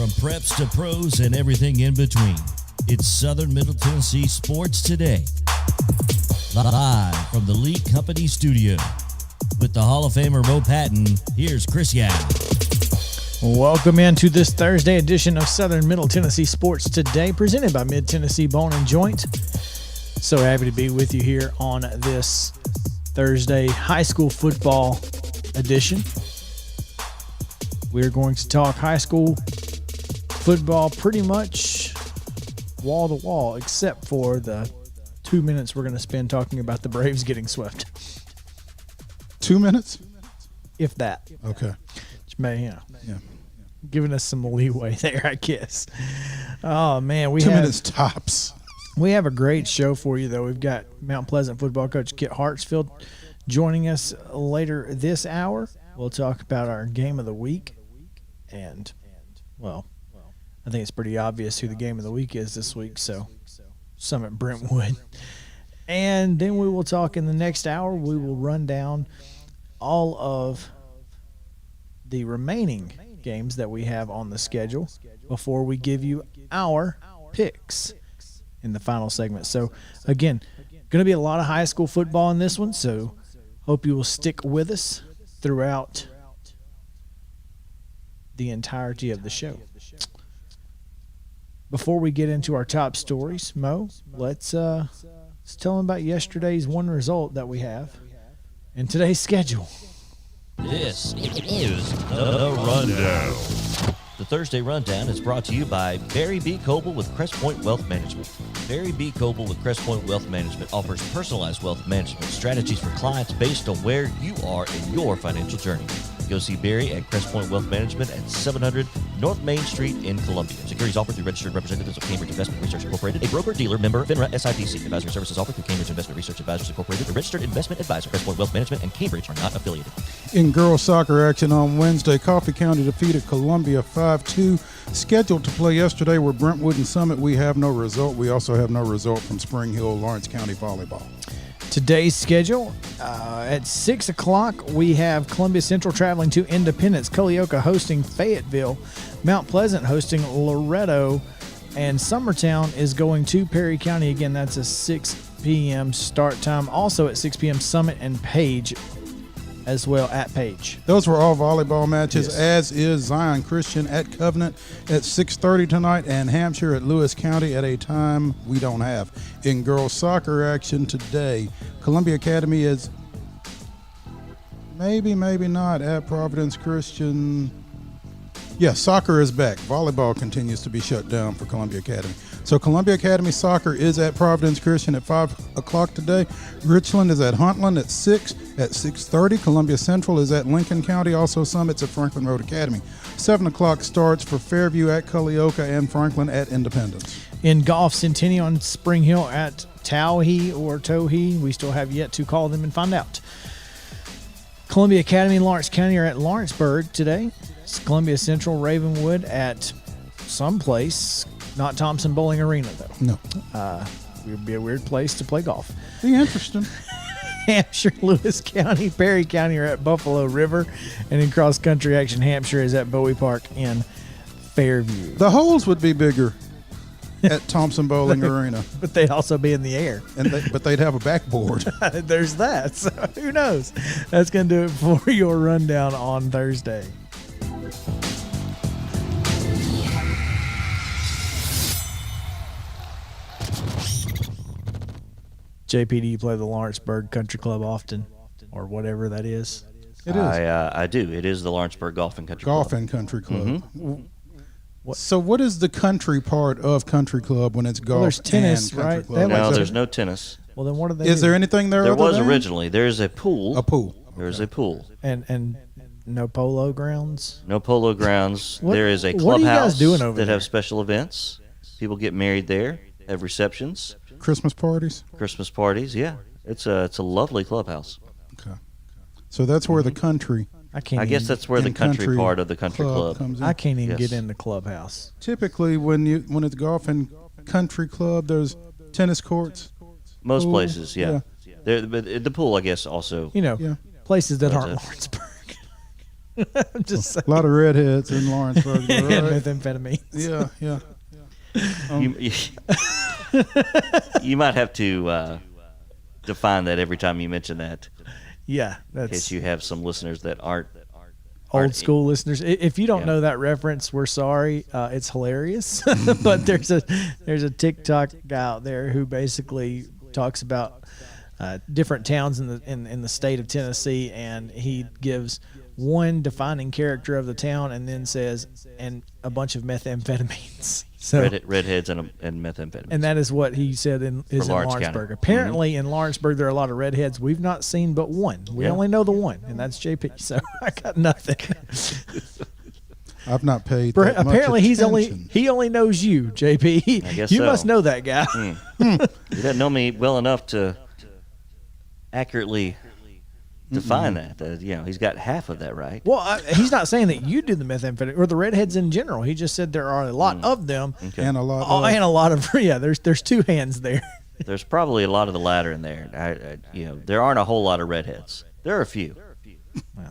From preps to pros and everything in between, it's Southern Middle Tennessee Sports Today. Live from the Lee Company studio. With the Hall of Famer Mo Patton, here's Chris Young. Welcome into this Thursday edition of Southern Middle Tennessee Sports Today, presented by Mid-Tennessee Bone and Joint. So happy to be with you here on this Thursday high school football edition. We're going to talk high school football pretty much wall to wall, except for the 2 minutes we're going to spend talking about the Braves getting swept. 2 minutes? If that. Okay. Which may, yeah. Giving us some leeway there, I guess. Oh, man. 2 minutes tops. We have a great show for you, though. We've got Mount Pleasant football coach Kit Hartsfield joining us later this hour. We'll talk about our game of the week. And, well, I think it's pretty obvious who the game of the week is this week, so Summit Brentwood. And then we will talk in the next hour. We will run down all of the remaining games that we have on the schedule before we give you our picks in the final segment. So, again, going to be a lot of high school football in this one, so hope you will stick with us throughout the entirety of the show. Before we get into our top stories, Mo, let's tell them about yesterday's one result that we have in today's schedule. This is the Rundown. The Thursday Rundown is brought to you by Barry B. Coble with Crest Point Wealth Management. Barry B. Coble with Crest Point Wealth Management offers personalized wealth management strategies for clients based on where you are in your financial journey. Go see Barry at Crest Point Wealth Management at 700 North Main Street in Columbia. Securities offered through registered representatives of Cambridge Investment Research Incorporated, a broker-dealer member FINRA SIPC. Advisory services offered through Cambridge Investment Research Advisors Incorporated, a registered investment advisor. Crest Point Wealth Management and Cambridge are not affiliated. In girls soccer action on Wednesday, Coffee County defeated Columbia 5-2. Scheduled to play yesterday were Brentwood and Summit. We have no result. We also have no result from Spring Hill, Lawrence County Volleyball. Today's schedule, at 6 o'clock, we have Columbia Central traveling to Independence, Culleoka hosting Fayetteville, Mount Pleasant hosting Loretto, and Summertown is going to Perry County. Again, that's a 6 p.m. start time. Also at 6 p.m., Summit and Page as well at Page. Those were all volleyball matches, yes. As is Zion Christian at Covenant at 6:30 tonight and Hampshire at Lewis County at a time we don't have. In girls soccer action today, Columbia Academy is maybe not at Providence Christian. Yes, soccer is back. Volleyball continues to be shut down for Columbia Academy. So Columbia Academy soccer is at Providence Christian at 5 o'clock today. Richland is at Huntland at 6 at 6:30. Columbia Central is at Lincoln County. Also Summit's at Franklin Road Academy. 7 o'clock starts for Fairview at Culleoka and Franklin at Independence. In golf, Centennial and Spring Hill at Towhee or Towhee. We still have yet to call them and find out. Columbia Academy and Lawrence County are at Lawrenceburg today. Columbia Central, Ravenwood at someplace, not Thompson Bowling Arena, though. No. It would be a weird place to play golf. Be interesting. Hampshire, Lewis County, Perry County are at Buffalo River, and in cross-country action, Hampshire is at Bowie Park in Fairview. The holes would be bigger at Thompson Bowling Arena. But they'd also be in the air. But they'd have a backboard. There's that. So who knows? That's going to do it for your rundown on Thursday. JP, do you play the Lawrenceburg Country Club often, or whatever that is? It is. I do. It is the Lawrenceburg Golf and Country Club. Golf and Country Club. Mm-hmm. So what is the country part of country club when it's golf there's tennis, and country right? club? No, there's no tennis. Well, then what are they? Is there anything there? There other was than? originally. There's a pool. A pool. There's a pool. And no polo grounds? No polo grounds. What- there is a what are you guys clubhouse doing over that there? have special events. People get married there, have receptions, Christmas parties. Christmas parties. Yeah, it's a lovely clubhouse. Okay. So that's where the country. I guess that's where the country part of the country club. comes in. I can't even Yes. get in the clubhouse. Typically, when it's golf and country club, there's tennis courts. Most Pool, places, yeah. There, but the pool, I guess, also. You know, Yeah. places that But, aren't Lawrenceburg. I'm just saying. A lot of redheads in Lawrenceburg. And Right? methamphetamines. Yeah. You might have to define that every time you mention that, Yeah, in case that's you have some listeners that aren't old school listeners. If you don't Yeah. know that reference, we're sorry. It's hilarious. But there's a TikTok guy out there who basically talks about different towns in the state of Tennessee, and he gives one defining character of the town, and then says, and a bunch of methamphetamines. So, redheads and methamphetamines. and that is what he said is in Lawrence County. Lawrenceburg. Apparently, in Lawrenceburg, there are a lot of redheads. We've not seen but one. We Yeah. only know the one, and that's JP. So I got nothing. I've not paid. That much Apparently, attention. he only knows you, JP. I guess you so. must know that guy. He doesn't know me well enough to accurately define that. He's got half of that right. Well, he's not saying that you do the methamphetamine or the redheads in general. He just said there are a lot of them, And a lot. and a lot of There's two hands there. There's probably a lot of the latter in there. There aren't a whole lot of redheads. There are a few.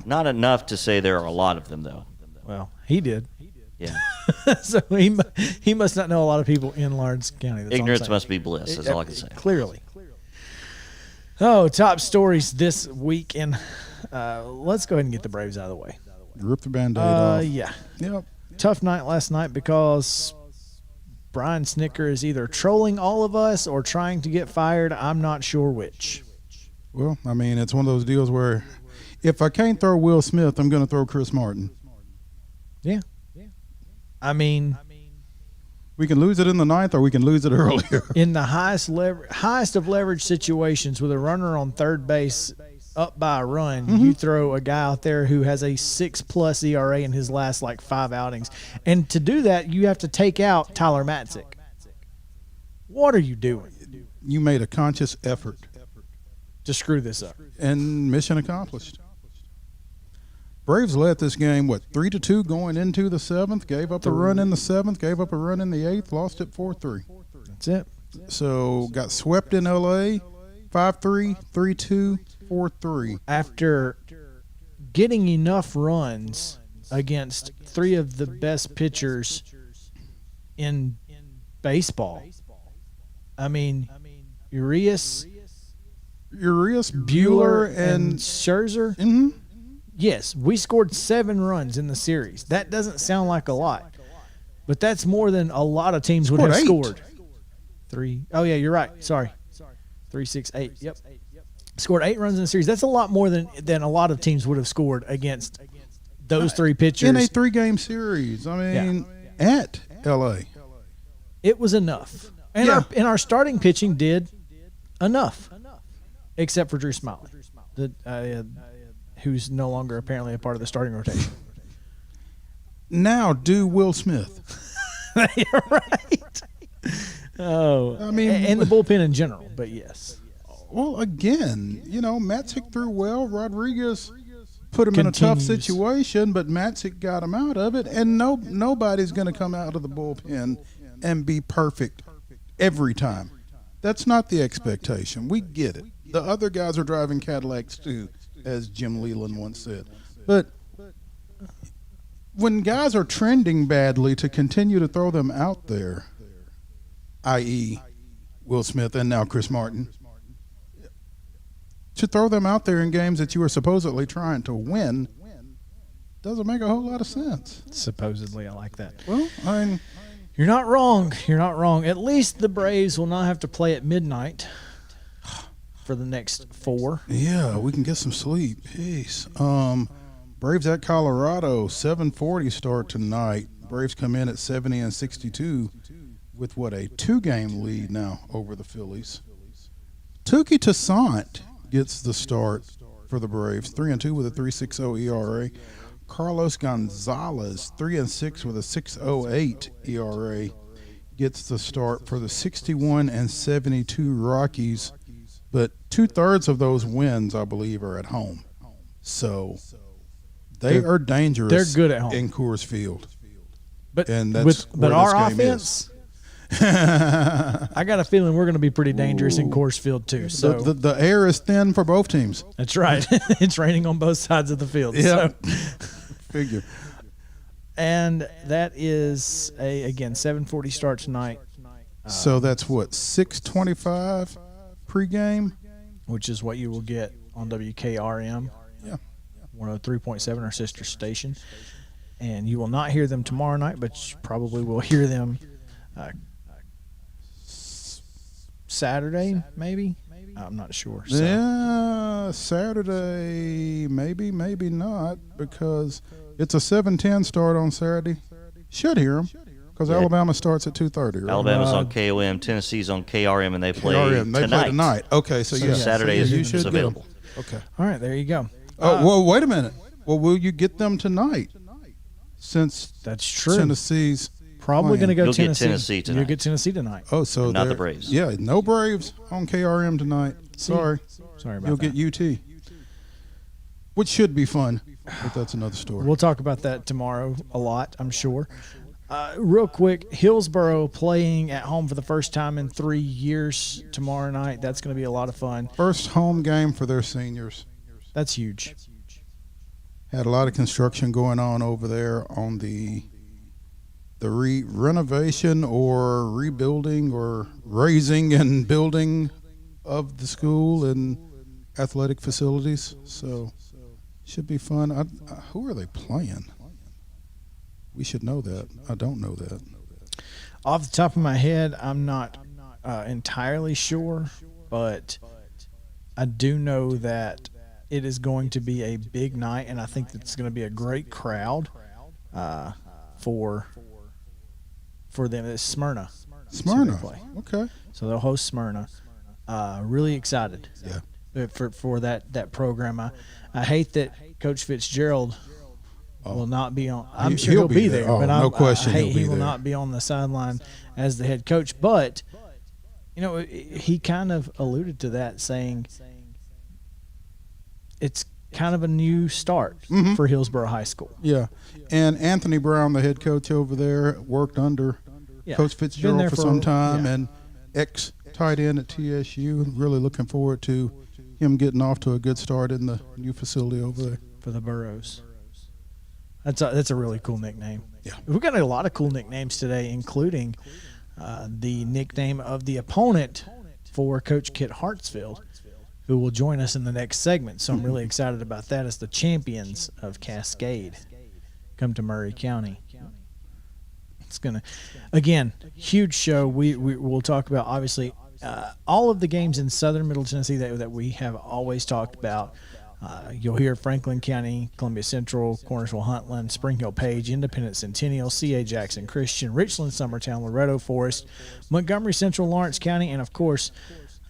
Not enough to say there are a lot of them, though. Well, he did. Yeah. So he must not know a lot of people in Lawrence County. That's all I'm Ignorance saying. must be bliss, is all I can say. Clearly. Oh, top stories this week, and let's go ahead and get the Braves out of the way. Rip the Band-Aid off. Yeah. Yep. Tough night last night because Brian Snicker is either trolling all of us or trying to get fired. I'm not sure which. Well, I mean, it's one of those deals where if I can't throw Will Smith, I'm going to throw Chris Martin. Yeah. I mean, We can lose it in the ninth, or we can lose it earlier. in the highest of leverage situations with a runner on third base up by a run, you throw a guy out there who has a 6+ ERA in his last 5 outings. And to do that, you have to take out Tyler Matzik. What are you doing You made a conscious effort, to screw this up? and mission accomplished. Braves led this game, 3-2 going into the seventh, gave up a run in the seventh, gave up a run in the eighth, lost it 4-3. That's it. So got swept in L.A., 5-3, 3-2, 4-3. After getting enough runs against 3 of the best pitchers in baseball. I mean, Urias, Bueller, and Scherzer. Mhm. Yes, we scored 7 runs in the series. That doesn't sound like a lot, but that's more than a lot of teams would have Scored 8. scored. 3. Oh yeah, you're right. Sorry. 3, 6, 8. Yep. Scored 8 runs in the series. That's a lot more than a lot of teams would have scored against those 3 pitchers. in a 3-game series. I mean, at L.A. It was enough. And our starting pitching did enough, except for Drew Smiley, who's no longer apparently a part of the starting rotation. Now do Will Smith. You're right. Oh, I mean, and the bullpen in general, but yes. Well, again, Matzik threw well. Rodriguez put him in a tough Continues. situation, but Matzik got him out of it. And nobody's going to come out of the bullpen and be perfect every time. That's not the expectation. We get it. The other guys are driving Cadillacs too, as Jim Leland once said. But when guys are trending badly, to continue to throw them out there, i.e. Will Smith and now Chris Martin, to throw them out there in games that you are supposedly trying to win doesn't make a whole lot of sense. Supposedly, I like that. Well, I mean, You're not wrong. You're not wrong. At least the Braves will not have to play at midnight for the next 4. yeah, we can get some sleep. Peace. Braves at Colorado, 7:40 start tonight. Braves come in at 70 and 62 with a 2-game lead now over the Phillies. Touki Toussaint gets the start for the Braves, 3-2 with a 3.60 ERA. Carlos Gonzalez, 3-6 with a 6.08 ERA, gets the start for the 61 and 72 Rockies. But 2/3 of those wins, I believe, are at home. So they are dangerous. They're good at home. In Coors Field. But And that's but where our this game offense, I got a feeling we're going to be pretty dangerous in Coors Field too. So The air is thin for both teams. that's right. It's raining on both sides of the field. Yeah. So Figure. And that is again 7:40 start tonight. So that's what, 6:25 pregame? Which is what you will get on WKRM. Yeah. 103.7, our sister station. And you will not hear them tomorrow night, but you probably will hear them Saturday, maybe. I'm not sure. So. Yeah, Saturday, maybe not, because it's a 7:10 start on Saturday. Should hear them, because Yeah. Alabama starts at 2:30. Right? Alabama's on KOM, Tennessee's on KRM, and they play KRM, they tonight. play tonight. Okay, so yeah, Saturday so yeah, you is should get 'em. available. Okay. All right, there you go. Oh, well, wait a minute. Well, will you get them tonight? Since That's true. Tennessee's Probably going to go You'll get Tennessee. Tennessee tonight. You'll get Tennessee tonight. Oh, so Not the they're- Braves. Yeah, no Braves on KRM tonight. Sorry, Sorry about you'll that. get UT, which should be fun, but that's another story. We'll talk about that tomorrow a lot, I'm sure. Real quick, Hillsboro playing at home for the first time in 3 years tomorrow night. That's going to be a lot of fun. First home game for their seniors. That's huge. Had a lot of construction going on over there on the renovation or rebuilding or raising and building of the school and athletic facilities. So should be fun. Who are they playing? We should know that. I don't know that. Off the top of my head, I'm not entirely sure, but I do know that it is going to be a big night, and I think that it's going to be a great crowd for them. It's Smyrna. That's who they Smyrna. play. Okay. So they'll host Smyrna. Really excited. Yeah. For that program. I hate that Coach Fitzgerald will not be on. I'm sure he'll be there, Oh, but no question I hate he'll be he will there. not be on the sideline as the head coach. But he kind of alluded to that, saying it's kind of a new start for Hillsboro High School. Yeah. And Anthony Brown, the head coach over there, worked under Yeah. Coach Been Fitzgerald there for some time, yeah. and ex-tight end at TSU. Really looking forward to him getting off to a good start in the new facility over there. For the Burros. That's a really cool nickname. Yeah. We've got a lot of cool nicknames today, including the nickname of the opponent for Coach Kit Hartsfield, who will join us in the next segment. So I'm really excited about that as the champions of Cascade come to Murray County. It's going to, again, huge show. We'll talk about, obviously, all of the games in southern Middle Tennessee that we have always talked about. You'll hear Franklin County, Columbia Central, Cornersville, Huntland, Spring Hill Page, Independent Centennial, C.A. Jackson Christian, Richland, Summertown, Loretto Forest, Montgomery Central, Lawrence County, and, of course,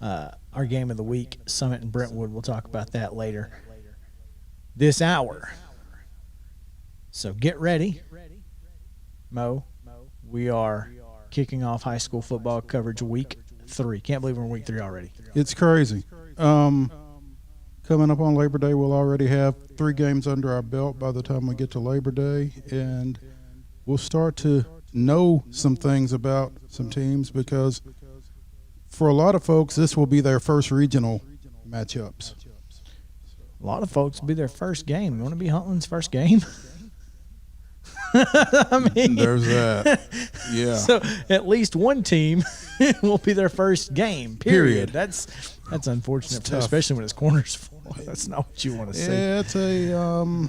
our game of the week, Summit and Brentwood. We'll talk about that later this hour. So get ready. Mo, we are kicking off high school football coverage week 3. Can't believe we're in week 3 already. It's crazy. Coming up on Labor Day, we'll already have 3 games under our belt by the time we get to Labor Day, and we'll start to know some things about some teams, because for a lot of folks, this will be their first regional matchups. A lot of folks will be their first game. You want to be Huntland's first game? I mean, There's that. Yeah. so at least one team will be their first game. Period. That's unfortunate, It's tough. especially when it's corners full. That's not what you want to see. Yeah, it's a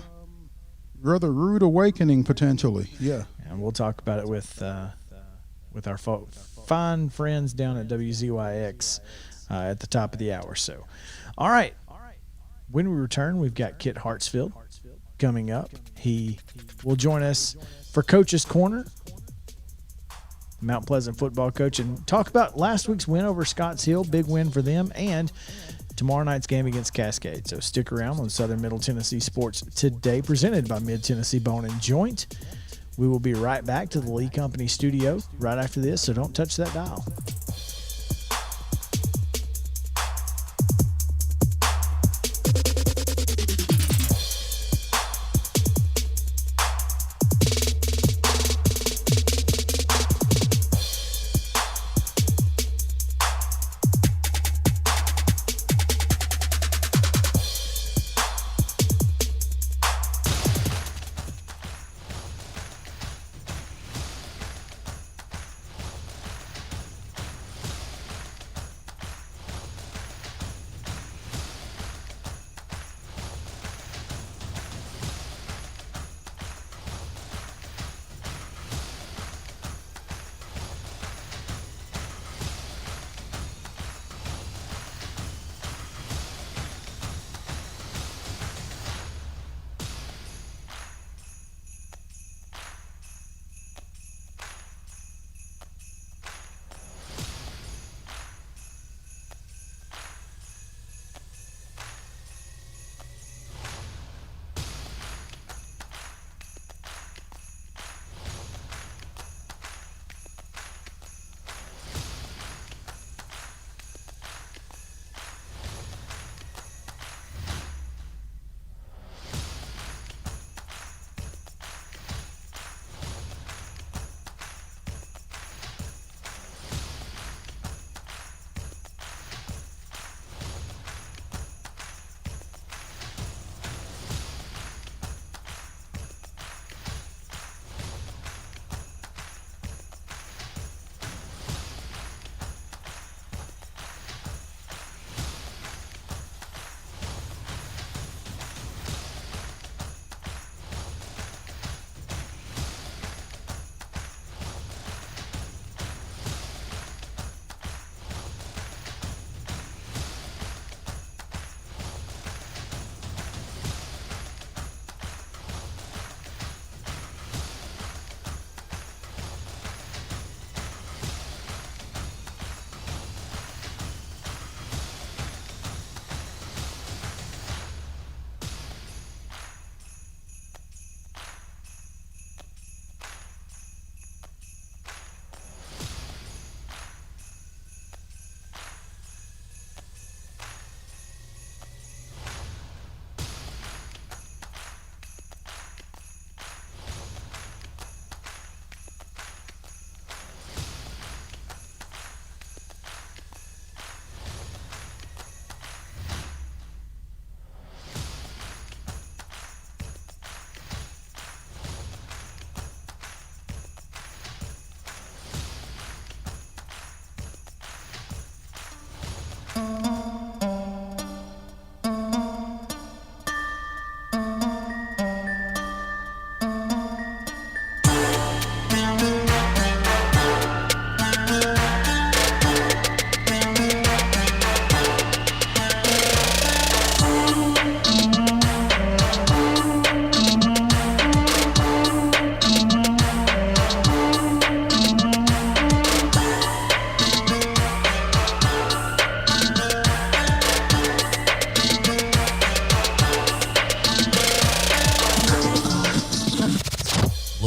rather rude awakening potentially. Yeah. And we'll talk about it with our fine friends down at WZYX at the top of the hour. So, all right. When we return, we've got Kit Hartsfield coming up. He will join us for Coach's Corner, Mount Pleasant football coach, and talk about last week's win over Scotts Hill, big win for them, and tomorrow night's game against Cascade. So stick around on Southern Middle Tennessee Sports Today, presented by Mid-Tennessee Bone and Joint. We will be right back to the Lee Company studio right after this, so don't touch that dial.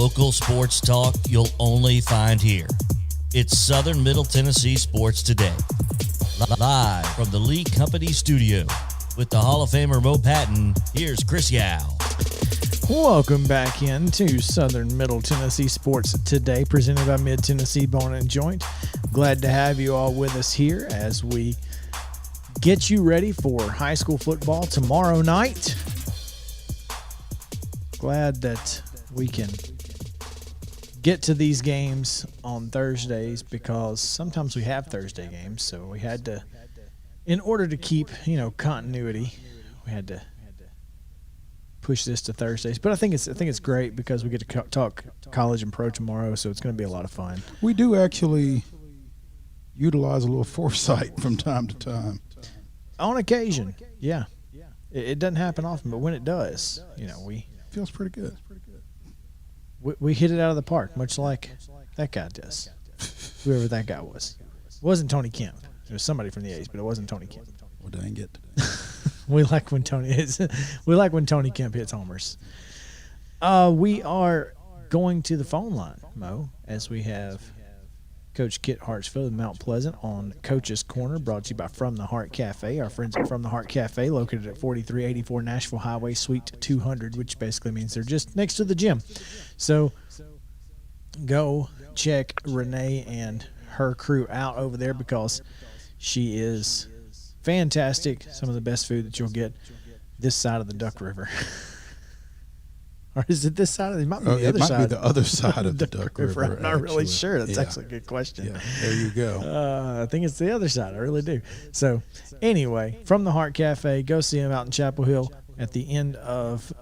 Local sports talk you'll only find here. It's Southern Middle Tennessee Sports Today. Live from the Lee Company studio with the Hall of Famer Mo Patton, here's Chris Yao. Welcome back into Southern Middle Tennessee Sports Today, presented by Mid Tennessee Bone and Joint. Glad to have you all with us here as we get you ready for high school football tomorrow night. Glad that we can get to these games on Thursdays because sometimes we have Thursday games, so we had to, in order to keep, continuity, we had to push this to Thursdays. But I think it's great because we get to talk college and pro tomorrow, so it's going to be a lot of fun. We do actually utilize a little foresight from time to time. On occasion, yeah. It doesn't happen often, but when it does, we feels pretty good. We hit it out of the park, much like that guy does. Whoever that guy was. It wasn't Tony Kemp. It was somebody from the A's, but it wasn't Tony Kemp. Well, dang it. We like when Tony Kemp hits homers. We are going to the phone line, Mo, as we have Coach Kit Hartsfield of Mount Pleasant on Coach's Corner, brought to you by From the Heart Cafe. Our friends at From the Heart Cafe, located at 4384 Nashville Highway, Suite 200, which basically means they're just next to the gym. So go check Renee and her crew out over there because she is fantastic. Some of the best food that you'll get this side of the Duck River. Or is it this side? It might be the other side. It might be the other side of the Duck River. I'm not really sure. That's actually a good question. Yeah, there you go. I think it's the other side. I really do. So, anyway, From the Heart Cafe, go see them out in Chapel Hill at the end of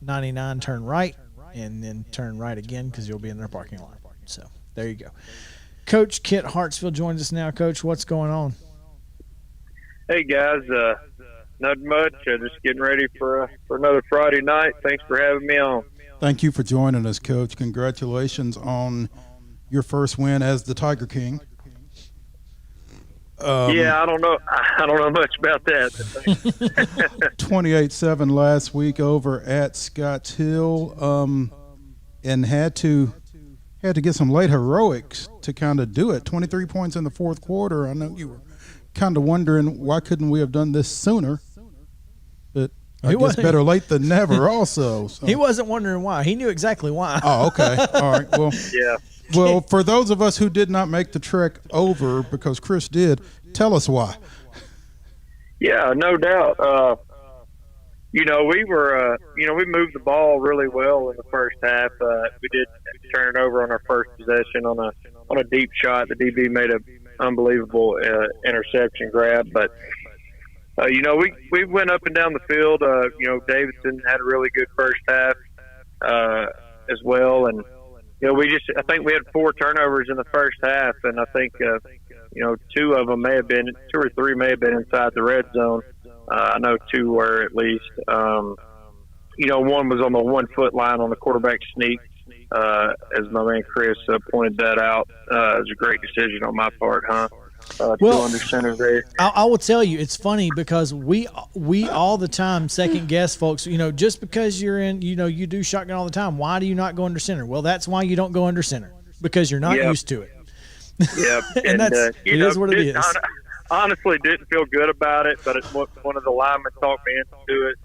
99. Turn right, and then turn right again because you'll be in their parking lot. So, there you go. Coach Kit Hartsfield joins us now. Coach, what's going on? Hey, guys. Not much. Just getting ready for another Friday night. Thanks for having me on. Thank you for joining us, Coach. Congratulations on your first win as the Tiger King. Yeah, I don't know much about that. 28-7 last week over at Scotts Hill, and had to get some late heroics to kind of do it. 23 points in the fourth quarter. I know you were kind of wondering why couldn't we have done this sooner. But I guess better late than never also. So. He wasn't wondering why. He knew exactly why. Oh, okay. All right. Well, yeah. Well, for those of us who did not make the trek over, because Chris did, tell us why. Yeah, no doubt. We moved the ball really well in the first half. We did turn it over on our first possession on a deep shot. The DB made an unbelievable interception grab, but we went up and down the field. Davidson had a really good first half as well, and I think we had 4 turnovers in the first half, and I think 2 or 3 may have been inside the red zone. I know 2 were at least. One was on the 1 foot line on the quarterback sneak. As my man Chris pointed that out, it was a great decision on my part, huh? Well, under center there. I will tell you, it's funny because we all the time second guess folks. Just because you're in, you do shotgun all the time. Why do you not go under center? Well, that's why you don't go under center, because you're not used to it. Yeah, and that's it is what it is. Honestly, didn't feel good about it, but it's what one of the linemen talked me into it.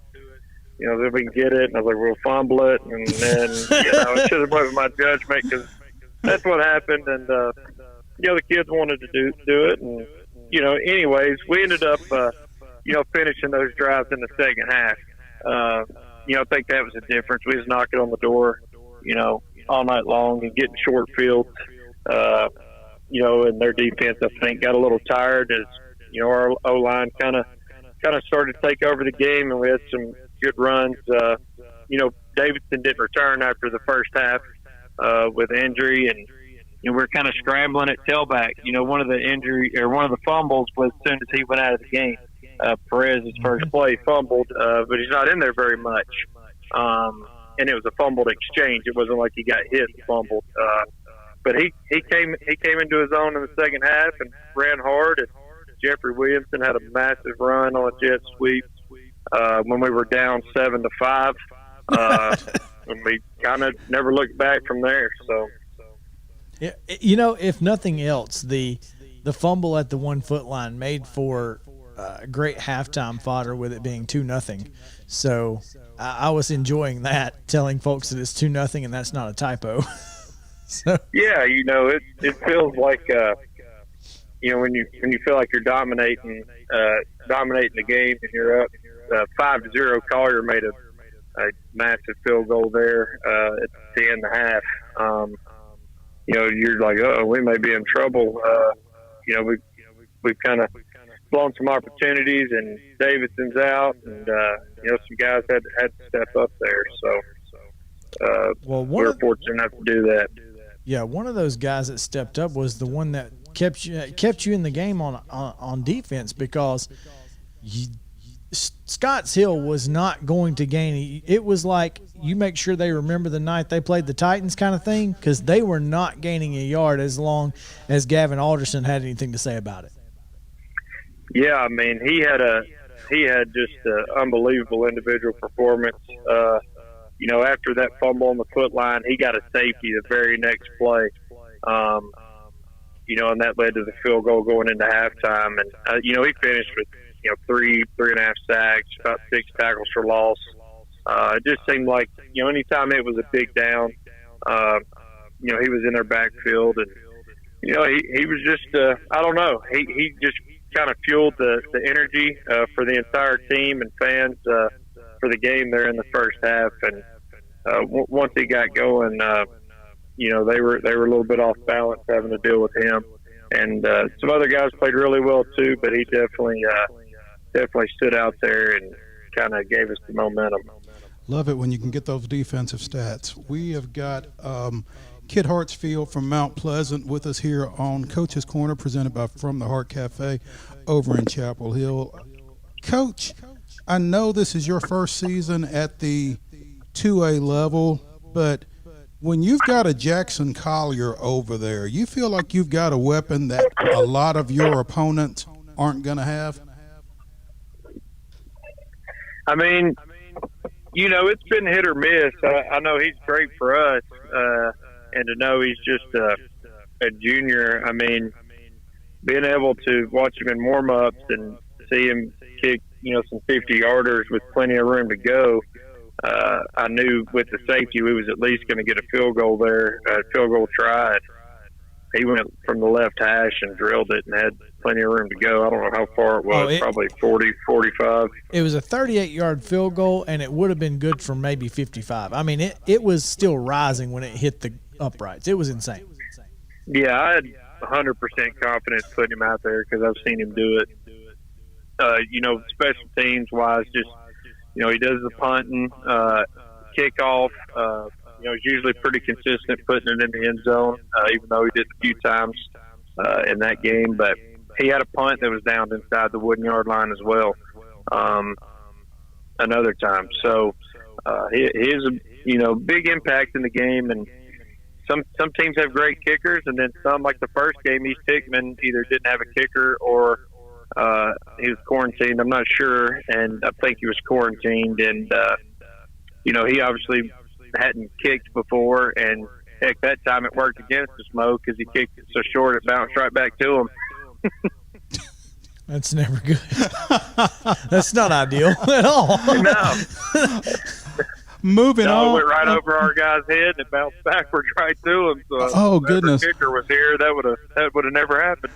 Then we can get it, and I was like, we'll fumble it, and then it should have been my judgment because that's what happened, and the kids wanted to do it, and anyways, we ended up finishing those drives in the second half. I think that was the difference. We was knocking on the door, all night long and getting short fields. And their defense, I think, got a little tired as our O-line kind of started to take over the game, and we had some good runs. Davidson didn't return after the first half with injury, and we're kind of scrambling at tailback. One of the fumbles was as soon as he went out of the game. Perez's first play fumbled, but he's not in there very much. And it was a fumbled exchange. It wasn't like he got hit and fumbled. But he came into his own in the second half and ran hard. And Jeffrey Williamson had a massive run on a jet sweep when we were down 7-5. and we kind of never looked back from there. So, Yeah, you know, if nothing else, the fumble at the 1 foot line made for great halftime fodder with it being 2-0. So I was enjoying that, telling folks that it's 2-0 and that's not a typo. So yeah, you know, it feels like you know, when you feel like you're dominating the game and you're up 5-0. Collier made a massive field goal there at the end of the half. You know, you're like, oh, we may be in trouble. You know, we've kind of blown some opportunities, and Davidson's out, and you know, some guys had to step up there. So we're fortunate enough to do that. yeah, one of those guys that stepped up was the one that kept you in the game on defense, because Scotts Hill was not going to gain. It was like, you make sure they remember the night they played the Titans kind of thing, because they were not gaining a yard as long as Gavin Alderson had anything to say about it. Yeah, I mean, he had just an unbelievable individual performance. You know, after that fumble on the foot line, he got a safety the very next play. You know, and that led to the field goal going into halftime. And you know, he finished with, you know, 3.5 sacks, about 6 tackles for loss. It just seemed like, you know, anytime it was a big down, you know, he was in their backfield, and you know, he was just I don't know, he just kind of fueled the energy for the entire team and fans for the game there in the first half. And once he got going, you know, they were a little bit off balance having to deal with him. And some other guys played really well too, but he definitely stood out there and kind of gave us the momentum. Love it when you can get those defensive stats. We have got Kit Hartsfield from Mount Pleasant with us here on Coach's Corner, presented by From the Heart Cafe over in Chapel Hill. Coach, I know this is your first season at the 2A level, but when you've got a Jackson Collier over there, you feel like you've got a weapon that a lot of your opponents aren't going to have? I mean, you know, it's been hit or miss. I know he's great for us, and to know he's just a junior. I mean, being able to watch him in warm-ups and see him kick, you know, some 50-yarders with plenty of room to go, I knew with the safety we was at least going to get a field goal there, a field goal try. He went from the left hash and drilled it and had plenty of room to go. I don't know how far it was, probably 40, 45. It was a 38-yard field goal, and it would have been good for maybe 55. I mean, it was still rising when it hit the uprights. It was insane. Yeah, I had 100% confidence putting him out there because I've seen him do it. You know, special teams-wise, just, you know, he does the punting, kickoff. You know, he's usually pretty consistent putting it in the end zone, even though he did a few times in that game. But he had a punt that was down inside the wooden yard line as well another time. So he is a, you know, big impact in the game. And some teams have great kickers, and then some, like the first game, East Hickman either didn't have a kicker or he was quarantined. I'm not sure, and I think he was quarantined. And you know, he obviously hadn't kicked before, and heck, that time it worked against us, Mo, because he kicked it so short it bounced right back to him. That's never good. That's not ideal at all. No. Moving on. It went right over our guy's head and it bounced backwards right to him. So oh, if goodness. the kicker was here, that would have never happened.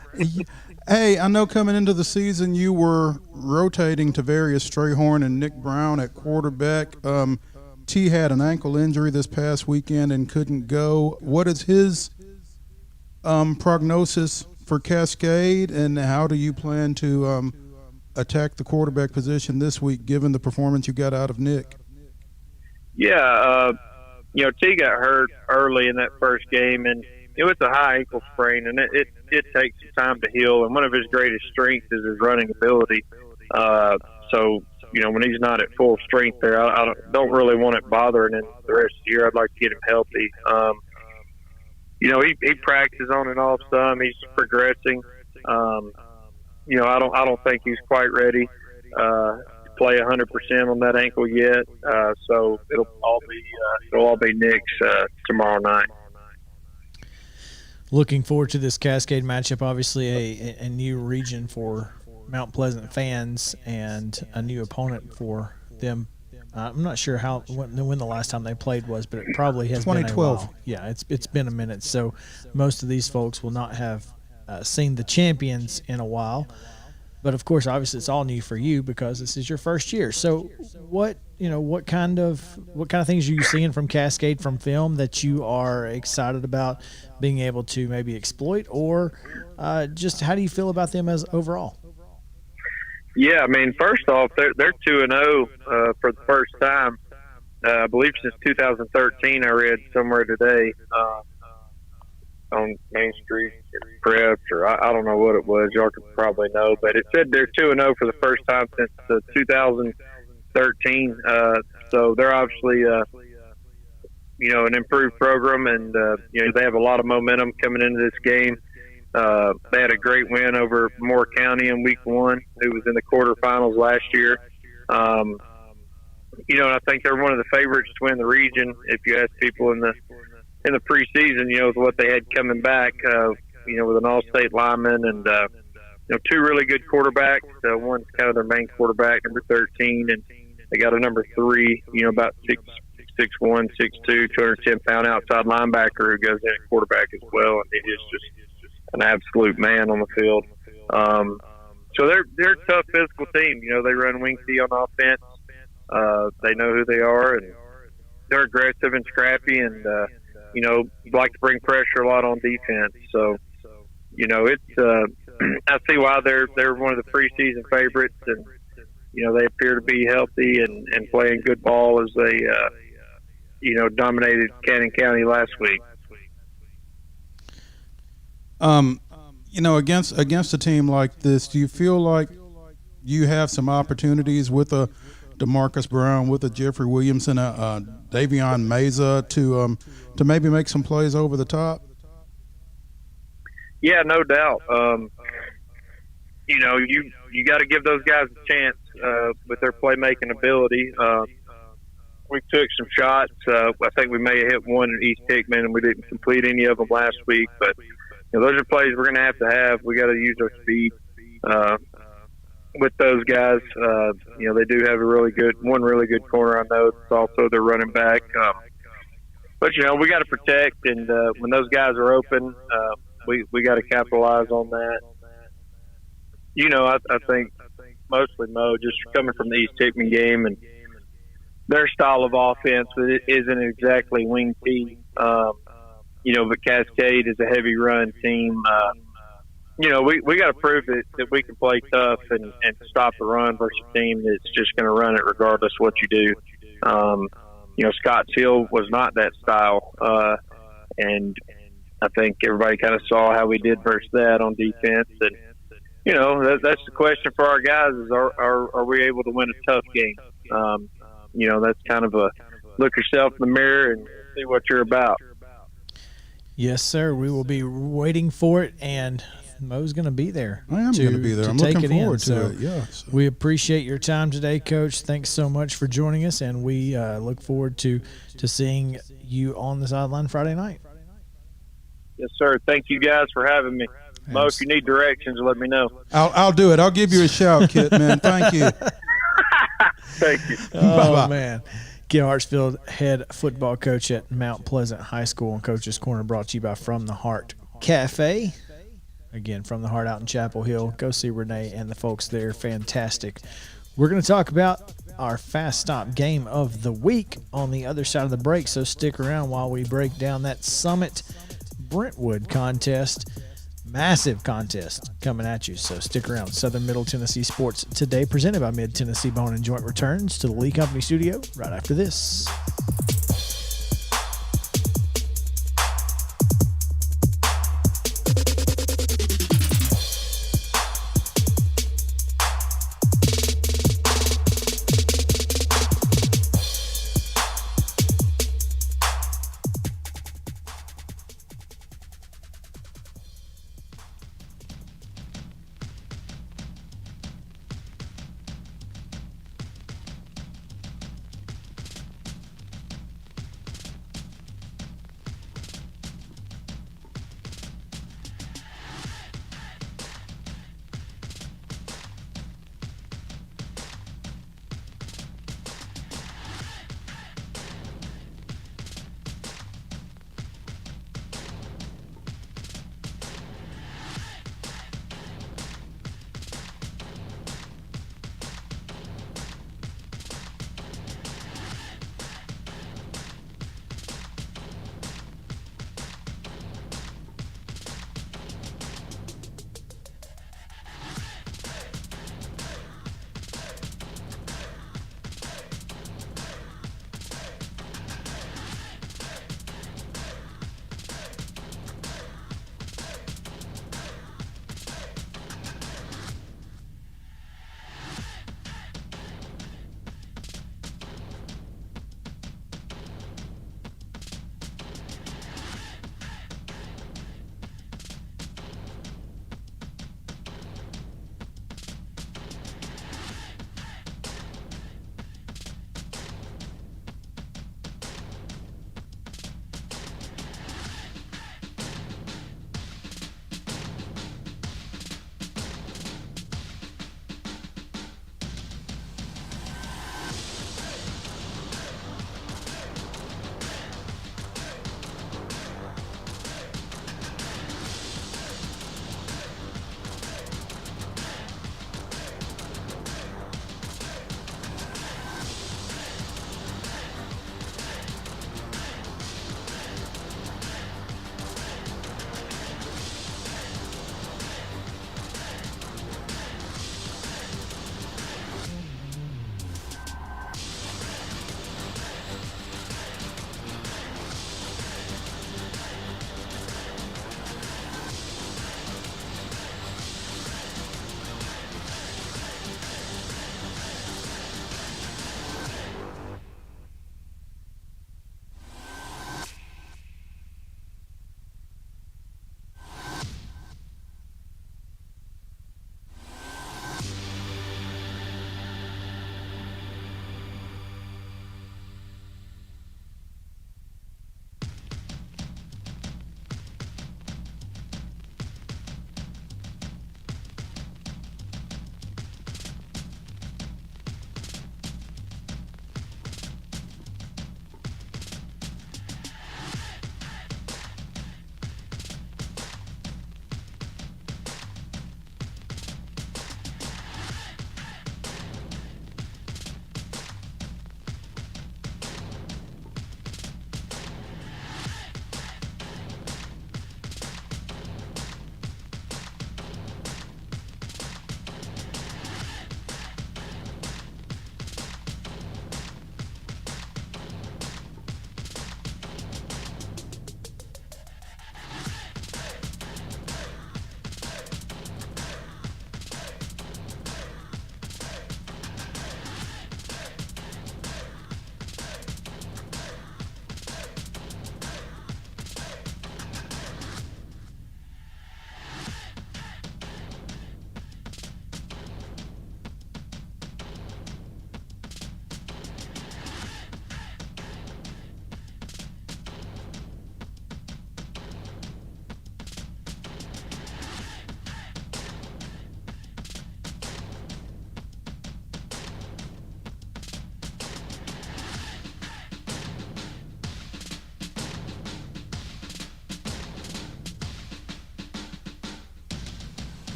Hey, I know coming into the season you were rotating to various Strayhorn and Nick Brown at quarterback. T had an ankle injury this past weekend and couldn't go. What is his prognosis for Cascade, and how do you plan to attack the quarterback position this week, given the performance you got out of Nick? Yeah, you know, T got hurt early in that first game, and it was a high ankle sprain, and it takes some time to heal. And one of his greatest strengths is his running ability. So, you know, when he's not at full strength there, I don't really want it bothering him the rest of the year. I'd like to get him healthy. You know, he practices on and off some. He's progressing. You know, I don't think he's quite ready to play 100% on that ankle yet. So it'll all be Nick's tomorrow night. Looking forward to this Cascade matchup. Obviously, a new region for Mount Pleasant fans and a new opponent for them. I'm not sure when the last time they played was, but it probably has been a 2012. while. Yeah, it's been a minute. So most of these folks will not have seen the champions in a while. But of course, obviously, it's all new for you because this is your first year. So, what kind of things are you seeing from Cascade from film that you are excited about being able to maybe exploit, or just how do you feel about them as overall? Yeah, I mean, first off, they're 2-0 for the first time, I believe since 2013. I read somewhere today on Main Street Prep, or I don't know what it was. Y'all could probably know, but it said they're 2-0 for the first time since 2013. So they're obviously an improved program, and they have a lot of momentum coming into this game. They had a great win over Moore County in week 1, who was in the quarterfinals last year. And I think they're one of the favorites to win the region. If you ask people in the preseason, with what they had coming back, with an all-state lineman and, 2 really good quarterbacks. One's kind of their main quarterback, number 13, and they got a number 3, about 6'1", 6'2", 210-pound outside linebacker who goes in at quarterback as well, and he is just an absolute man on the field. So they're a tough physical team. They run wing tee on offense. They know who they are, and they're aggressive and scrappy, and like to bring pressure a lot on defense. So it's I see why they're one of the preseason favorites, and they appear to be healthy and playing good ball as they dominated Cannon County last week. Against a team like this, do you feel like you have some opportunities with a DeMarcus Brown, with a Jeffrey Williamson, a Davion Meza to maybe make some plays over the top? Yeah, no doubt. You got to give those guys a chance with their playmaking ability. We took some shots. I think we may have hit one at East Hickman, and we didn't complete any of them last week. But those are plays we're going to have. We got to use our speed with those guys. They do have one really good corner. I know it's also their running back. But we got to protect, and when those guys are open, we got to capitalize on that. I think mostly Mo, just coming from the East Hickman game, and their style of offense isn't exactly wing tee. But Cascade is a heavy run team. We got to prove that we can play tough and stop the run versus a team that's just going to run it regardless of what you do. Scotts Hill was not that style. And I think everybody kind of saw how we did versus that on defense. And, that's the question for our guys is are we able to win a tough game? That's kind of a look yourself in the mirror and see what you're about. Yes, sir. We will be waiting for it, and Mo's going to be there. I am going to be there. I'm looking forward to it. Yeah. We appreciate your time today, Coach. Thanks so much for joining us, and we look forward to seeing you on the sideline Friday night. Yes, sir. Thank you guys for having me. Mo, if you need directions, let me know. I'll do it. I'll give you a shout, Kit, man. Thank you. Thank you. Oh, Bye-bye. man. Kit Hartsfield, head football coach at Mount Pleasant High School, and Coach's Corner brought to you by From the Heart Cafe. Again, From the Heart out in Chapel Hill. Go see Renee and the folks there. Fantastic. We're going to talk about our fast stop game of the week on the other side of the break, so stick around while we break down that Summit Brentwood contest. Massive contest coming at you, so stick around. Southern Middle Tennessee Sports Today, presented by Mid-Tennessee Bone and Joint, returns to the Lee Company studio right after this.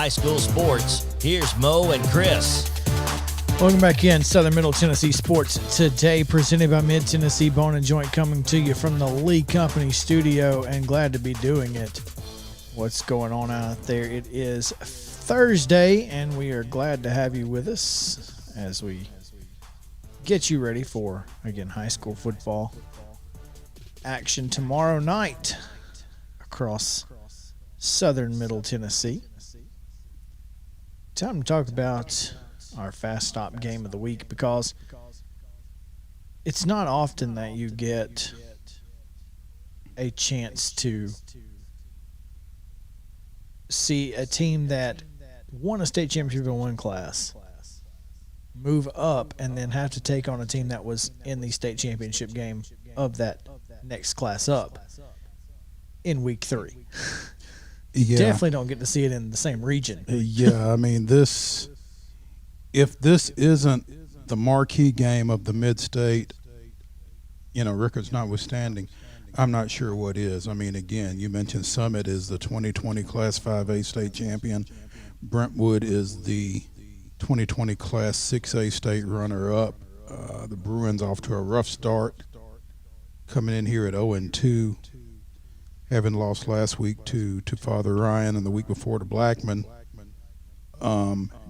high school sports. Here's Mo and Chris. Welcome back in Southern Middle Tennessee Sports Today, presented by Mid-Tennessee Bone and Joint, coming to you from the Lee Company studio, and glad to be doing it. What's going on out there? It is Thursday, and we are glad to have you with us as we get you ready for, again, high school football action tomorrow night across Southern Middle Tennessee. Time to talk about our fast stop game of the week, because it's not often that you get a chance to see a team that won a state championship in one class move up and then have to take on a team that was in the state championship game of that next class up in week 3. Yeah. Definitely don't get to see it in the same region. Yeah, I mean, if this isn't the marquee game of the mid-state, records notwithstanding, I'm not sure what is. I mean, again, you mentioned Summit is the 2020 Class 5A state champion. Brentwood is the 2020 Class 6A state runner-up. The Bruins off to a rough start, coming in here at 0-2, having lost last week to Father Ryan and the week before to Blackman,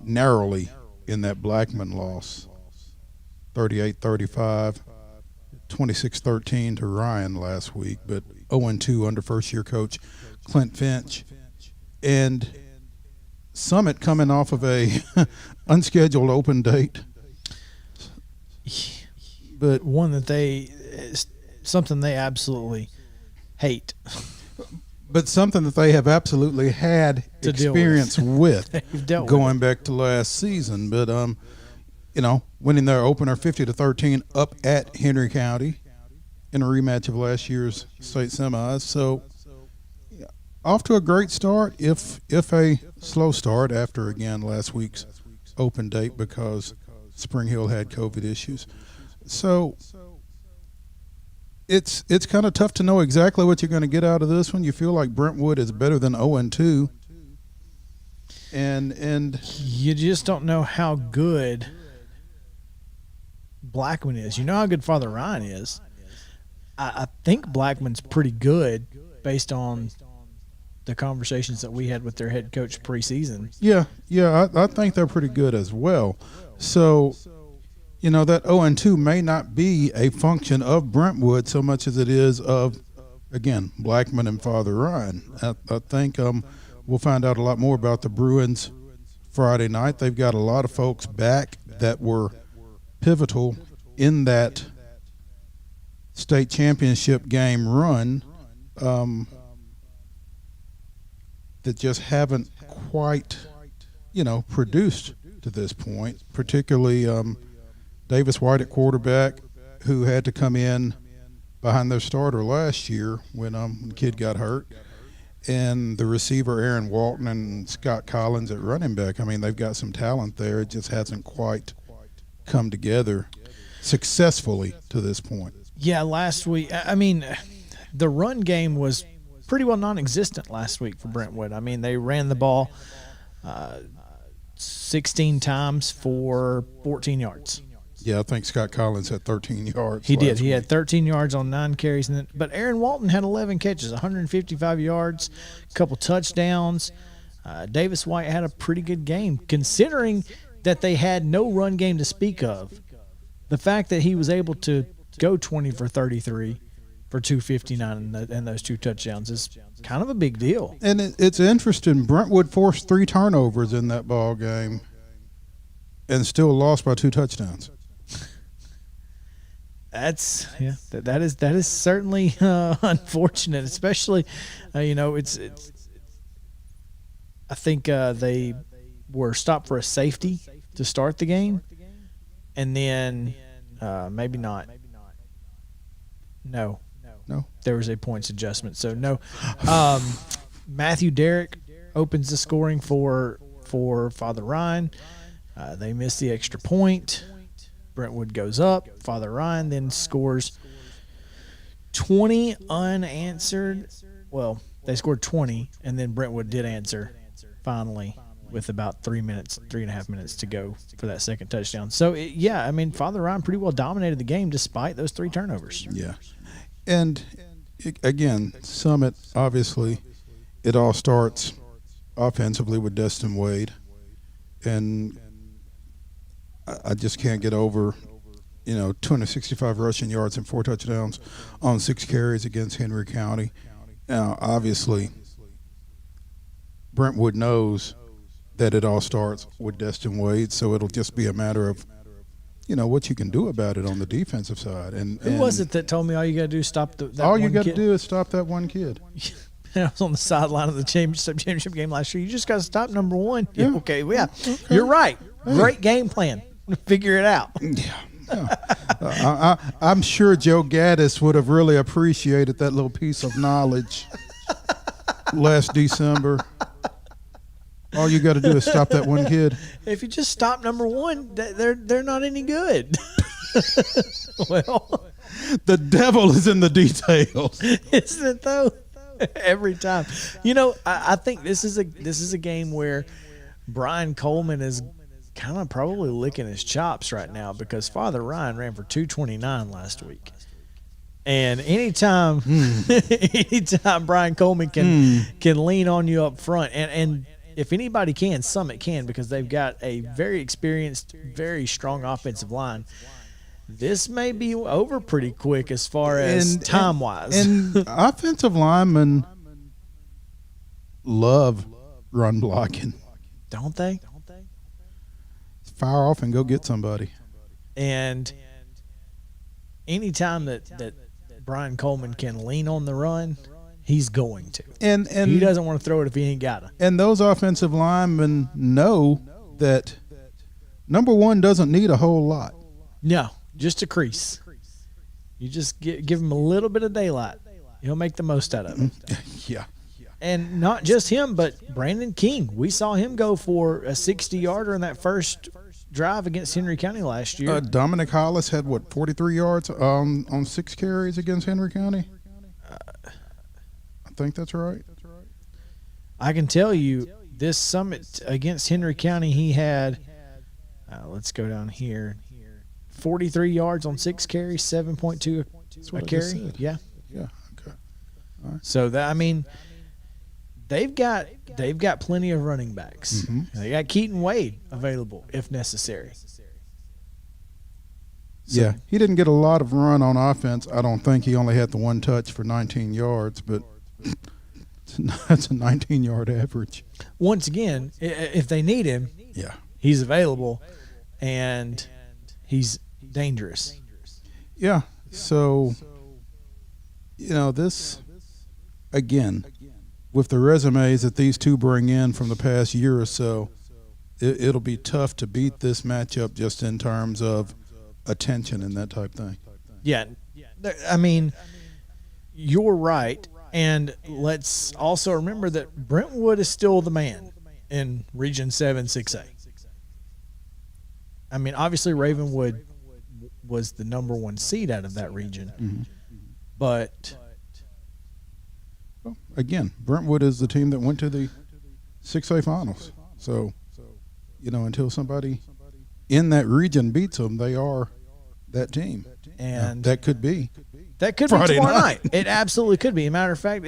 narrowly in that Blackman loss, 38-35, 26-13 to Ryan last week, but 0-2 under first-year coach Clint Finch. And Summit coming off of a unscheduled open date. But one that something they absolutely hate. But something that they have absolutely had to experience with going with back to last season. But, winning their opener 50-13 up at Henry County in a rematch of last year's state semis. So, off to a great start, if a slow start after, again, last week's open date because Spring Hill had COVID issues. So it's kind of tough to know exactly what you're going to get out of this one. You feel like Brentwood is better than 0-2. And you just don't know how good Blackman is. You know how good Father Ryan is. I think Blackman's pretty good based on the conversations that we had with their head coach preseason. Yeah, I think they're pretty good as well. So, that 0-2 may not be a function of Brentwood so much as it is of, again, Blackman and Father Ryan. I think we'll find out a lot more about the Bruins Friday night. They've got a lot of folks back that were pivotal in that state championship game run that just haven't quite, produced to this point, particularly Davis White at quarterback, who had to come in behind their starter last year when the kid got hurt, and the receiver Aaron Walton and Scott Collins at running back. I mean, they've got some talent there. It just hasn't quite come together successfully to this point. Yeah, last week, the run game was pretty well non-existent last week for Brentwood. I mean, they ran the ball 16 times for 14 yards. Yeah, I think Scott Collins had 13 yards. He did. He had 13 yards on 9 carries. But Aaron Walton had 11 catches, 155 yards, a couple touchdowns. Davis White had a pretty good game, considering that they had no run game to speak of. The fact that he was able to go 20 for 33 for 259 and those 2 touchdowns is kind of a big deal. And it's interesting. Brentwood forced 3 turnovers in that ball game and still lost by 2 touchdowns. That is certainly unfortunate, especially it's I think they were stopped for a safety to start the game, and then maybe not. No, there was a points adjustment, so no. Matthew Derrick opens the scoring for Father Ryan. They miss the extra point. Brentwood goes up. Father Ryan then scores 20 unanswered. Well, they scored 20, and then Brentwood did answer finally with about 3.5 minutes to go for that second touchdown. So, I mean, Father Ryan pretty well dominated the game despite those 3 turnovers. Yeah. And, again, Summit, obviously, it all starts offensively with Destin Wade. And I just can't get over, 265 rushing yards and 4 touchdowns on 6 carries against Henry County. Now, obviously, Brentwood knows that it all starts with Destin Wade, so it'll just be a matter of, what you can do about it on the defensive side. And Who was it that told me all you got to do is stop that all you one got to kid? do is stop that one kid. I was on the sideline of the championship game last year. You just got to stop number 1. Yeah. Okay, you're right. Great game plan. Figure it out. Yeah. I'm sure Joe Gaddis would have really appreciated that little piece of knowledge last December. All you got to do is stop that one kid. If you just stop number 1, they're not any good. Well, The devil is in the details. isn't it though? Every time. I think this is a game where Brian Coleman is kind of probably licking his chops right now because Father Ryan ran for 229 last week. And anytime Brian Coleman can lean on you up front, and if anybody can, Summit can, because they've got a very experienced, very strong offensive line. This may be over pretty quick as far as time-wise. And offensive linemen love run blocking. Don't they? Fire off and go get somebody. And anytime that Brian Coleman can lean on the run, he's going to. And He doesn't want to throw it if he ain't got to. And those offensive linemen know that number 1 doesn't need a whole lot. No, just a crease. You just give him a little bit of daylight. He'll make the most out of it. Yeah. And not just him, but Brandon King. We saw him go for a 60-yarder in that first drive against Henry County last year. Dominic Hollis had, 43 yards on 6 carries against Henry County? I think that's right. I can tell you this Summit against Henry County, he had, let's go down here, 43 yards on 6 carries, 7.2 a carry. Yeah. Yeah, okay. So that, I mean, they've got plenty of running backs. Mm-hmm. They got Keaton Wade available if necessary. Yeah, he didn't get a lot of run on offense. I don't think he only had the 1 touch for 19 yards, but that's a 19-yard average. Once again, if they need him, Yeah. he's available, and he's dangerous. Yeah, so, this, again, with the resumes that these two bring in from the past year or so, it'll be tough to beat this matchup just in terms of attention and that type thing. Yeah, I mean, you're right, and let's also remember that Brentwood is still the man in Region 7 6A. I mean, obviously Ravenwood was the number 1 seed out of that region, but Well, again, Brentwood is the team that went to the 6A finals. So, until somebody in that region beats them, they are that team. and That could be. that could Friday be tomorrow night. night. It absolutely could be. As a matter of fact,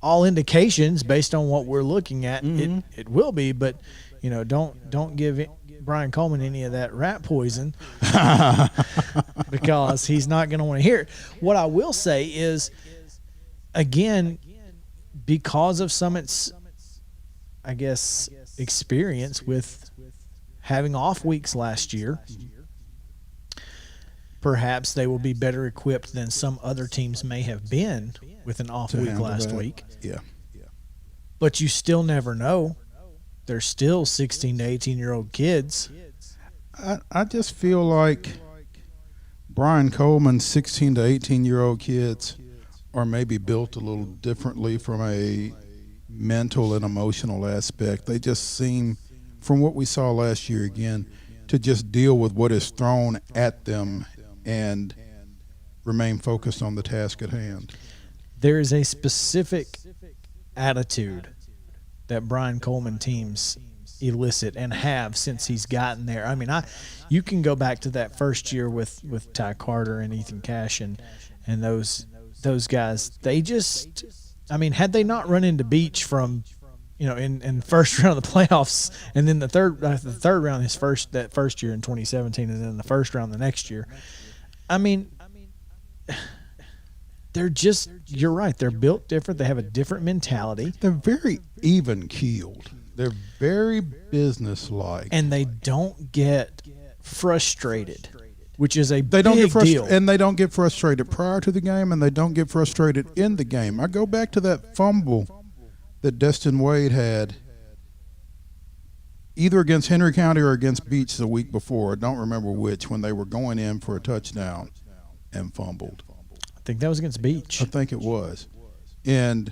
all indications based on what we're looking at, it will be. But don't give Brian Coleman any of that rat poison because he's not going to want to hear it. What I will say is, again, because of Summit's, I guess, experience with having off weeks last year, perhaps they will be better equipped than some other teams may have been with an off to week handle last that. week. Yeah. But you still never know. They're still 16 to 18-year-old kids. I just feel like Brian Coleman's 16 to 18-year-old kids are maybe built a little differently from a mental and emotional aspect. They just seem, from what we saw last year again, to just deal with what is thrown at them and remain focused on the task at hand. There is a specific attitude that Brian Coleman teams elicit and have since he's gotten there. I mean, you can go back to that first year with Ty Carter and Ethan Cash and those guys. They just, I mean, had they not run into Beach from, in first round of the playoffs, and then the third round that first year in 2017, and then the first round the next year. I mean, they're just, you're right. They're built different. They have a different mentality. They're very even-keeled. They're very businesslike. And they don't get frustrated, which is a They don't big get deal. And they don't get frustrated prior to the game, and they don't get frustrated in the game. I go back to that fumble that Destin Wade had either against Henry County or against Beach the week before. I don't remember which, when they were going in for a touchdown and fumbled. I think that was against Beach. I think it was. And,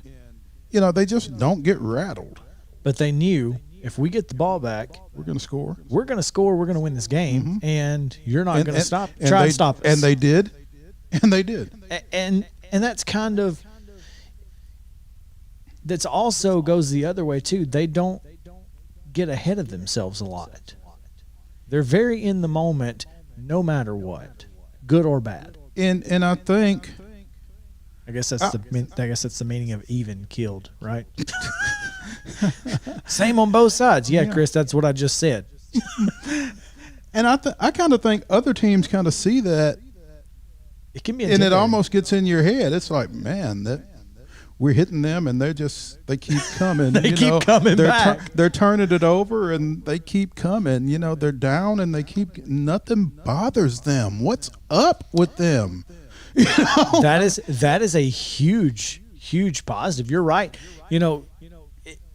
they just don't get rattled. But they knew if we get the ball back, We're going to score. we're going to score, we're going to win this game, and you're not going to stop. and Try they- and stop us. And they did. And they did. And that's kind of, that's also goes the other way too. They don't get ahead of themselves a lot. They're very in the moment, no matter what, good or bad. And I think I guess that's the meaning of even killed, right? Same on both sides. Yeah, Chris, that's what I just said. And I kind of think other teams kind of see that, It can be and it intimidating. almost gets in your head. It's like, man, that we're hitting them, and they keep coming. They keep coming back. They're turning it over, and they keep coming. They're down, and nothing bothers them. What's up with them? That is a huge positive. You're right.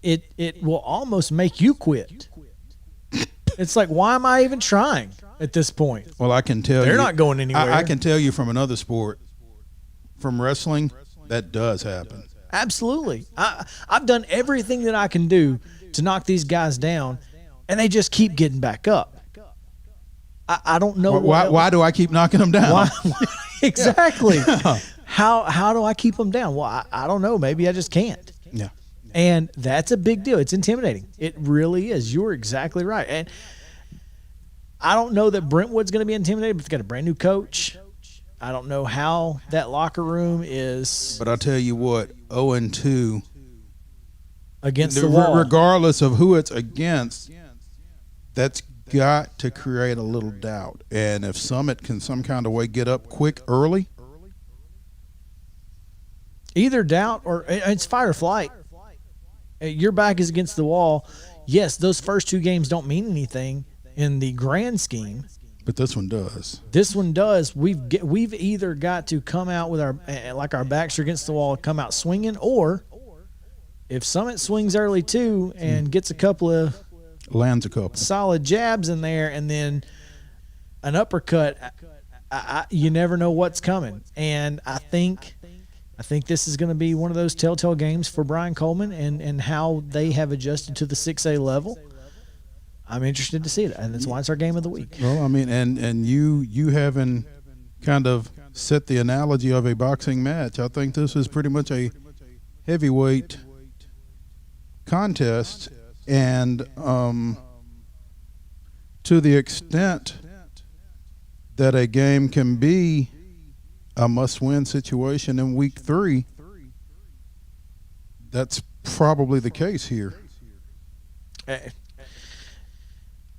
It will almost make you quit. It's like, why am I even trying at this point? Well, I can tell They're you, not going anywhere. I can tell you from another sport, from wrestling, that does happen. Absolutely. I've done everything that I can do to knock these guys down, and they just keep getting back up. I don't know Why do I keep knocking them down? Why? Exactly. How do I keep them down? Well, I don't know. Maybe I just can't. Yeah. And that's a big deal. It's intimidating. It really is. You're exactly right. And I don't know that Brentwood's going to be intimidated, but they've got a brand new coach. I don't know how that locker room is But I'll tell you what, 0-2, against the wall. regardless of who it's against, that's got to create a little doubt. And if Summit can some kind of way get up quick early, Either doubt or it's fight or flight. Your back is against the wall. Yes, those first two games don't mean anything in the grand scheme. but this one does. This one does. We've either got to come out with our backs are against the wall, come out swinging, or if Summit swings early too and gets a couple of Lands a couple. solid jabs in there and then an uppercut, you never know what's coming. And I think this is going to be one of those telltale games for Brian Coleman and how they have adjusted to the 6A level. I'm interested to see it, and that's why it's our game of the week. Well, I mean, and you having kind of set the analogy of a boxing match, I think this is pretty much a heavyweight contest, and to the extent that a game can be a must-win situation in week 3, that's probably the case here.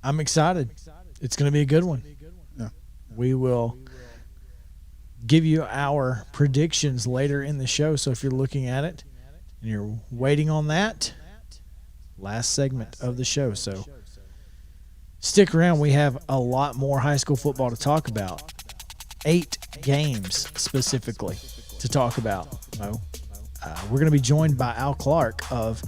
I'm excited. It's going to be a good one. Yeah. We will give you our predictions later in the show. So if you're looking at it and you're waiting on that, last segment of the show. So stick around. We have a lot more high school football to talk about. 8 games specifically to talk about, Mo. We're going to be joined by Al Clark of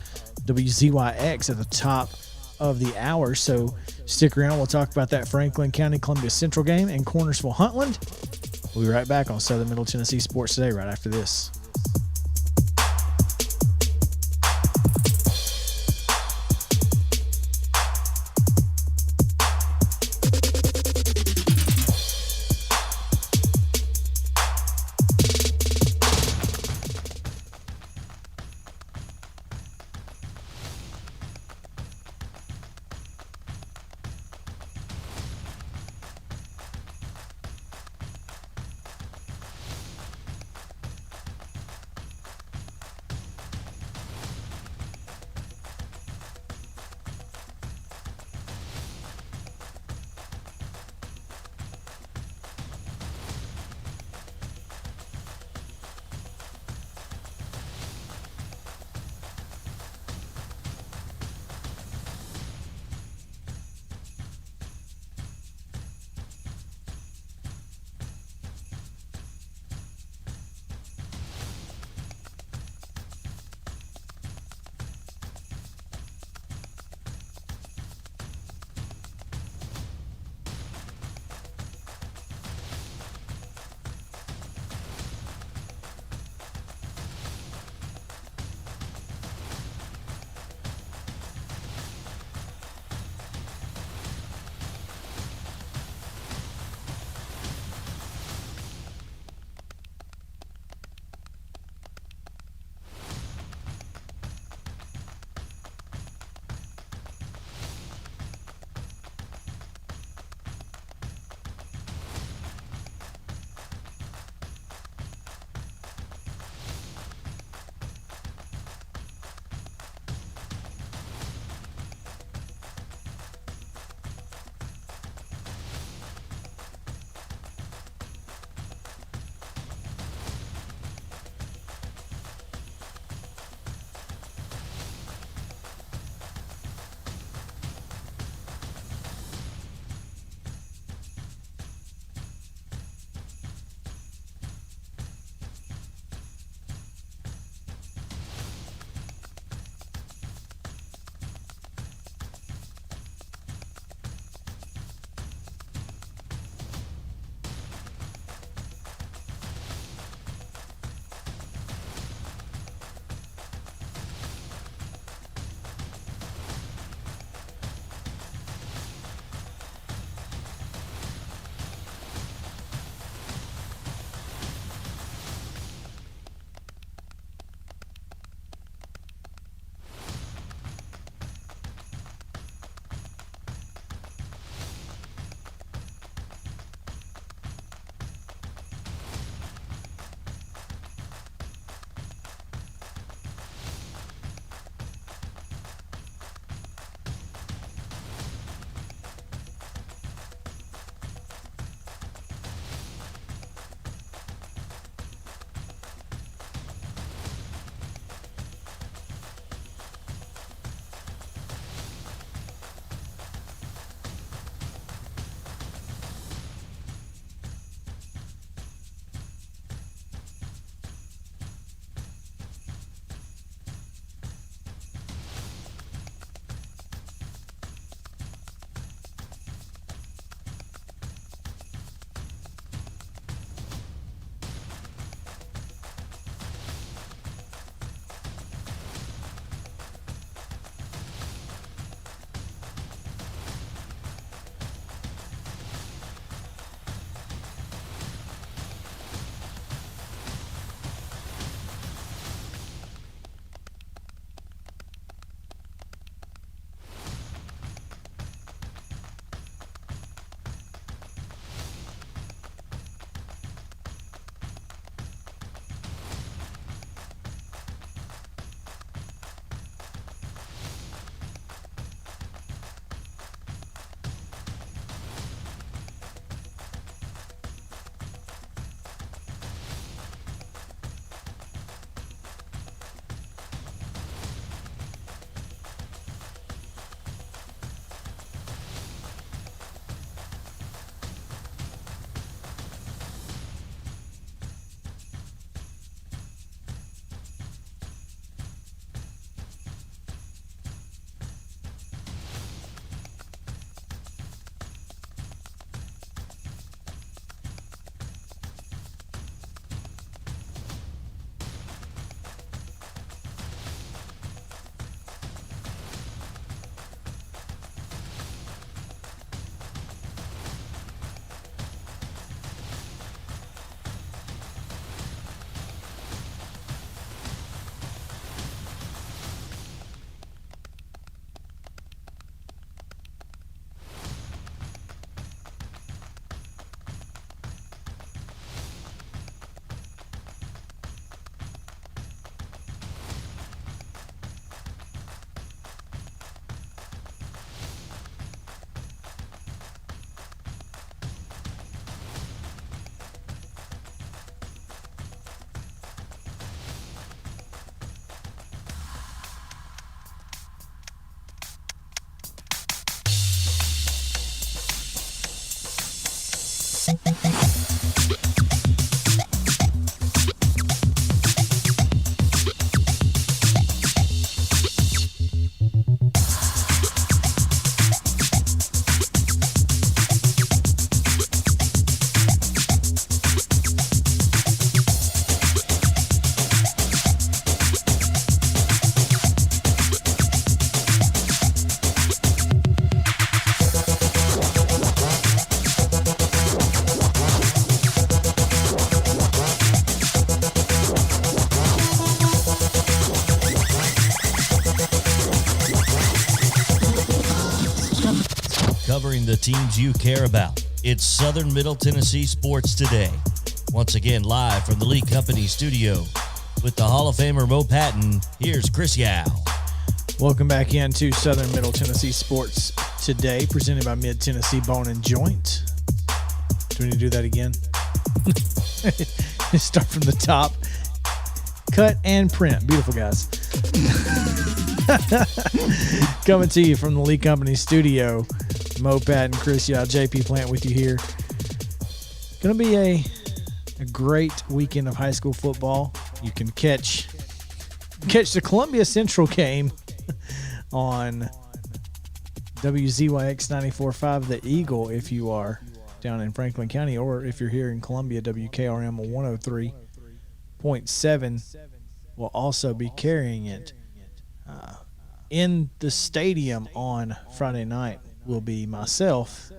WZYX at the top of the hour. So stick around. We'll talk about that Franklin County Columbia Central game and Cornersville Huntland. We'll be right back on Southern Middle Tennessee Sports Today right after this. Covering the teams you care about. It's Southern Middle Tennessee Sports Today. Once again, live from the Lee Company studio with the Hall of Famer Mo Patton. Here's Chris Yao. Welcome back into Southern Middle Tennessee Sports Today, presented by Mid Tennessee Bone and Joint. Do we need to do that again? Start from the top. Cut and print. Beautiful, guys. Coming to you from the Lee Company studio. Mo Patton, Chris Yao, JP Plant with you here. Going to be a great weekend of high school football. You can catch the Columbia Central game on WZYX 94.5 The Eagle if you are down in Franklin County, or if you're here in Columbia, WKRM 103.7 will also be carrying it. In the stadium on Friday night will be myself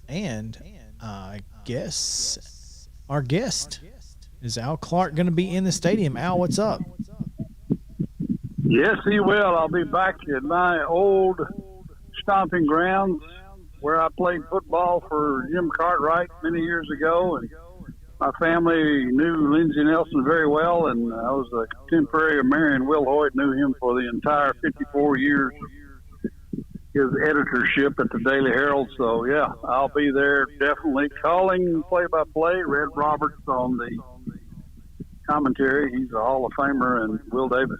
and I guess our guest. Is Al Clark going to be in the stadium? Al, what's up? Yes, he will. I'll be back at my old stomping grounds where I played football for Jim Cartwright many years ago, and my family knew Lindsey Nelson very well, and I was a contemporary of Marion Will Hoyt, knew him for the entire 54 years of his editorship at the Daily Herald. So, yeah, I'll be there definitely calling play-by-play. Red Roberts on the commentary. He's a Hall of Famer, and Will Davis.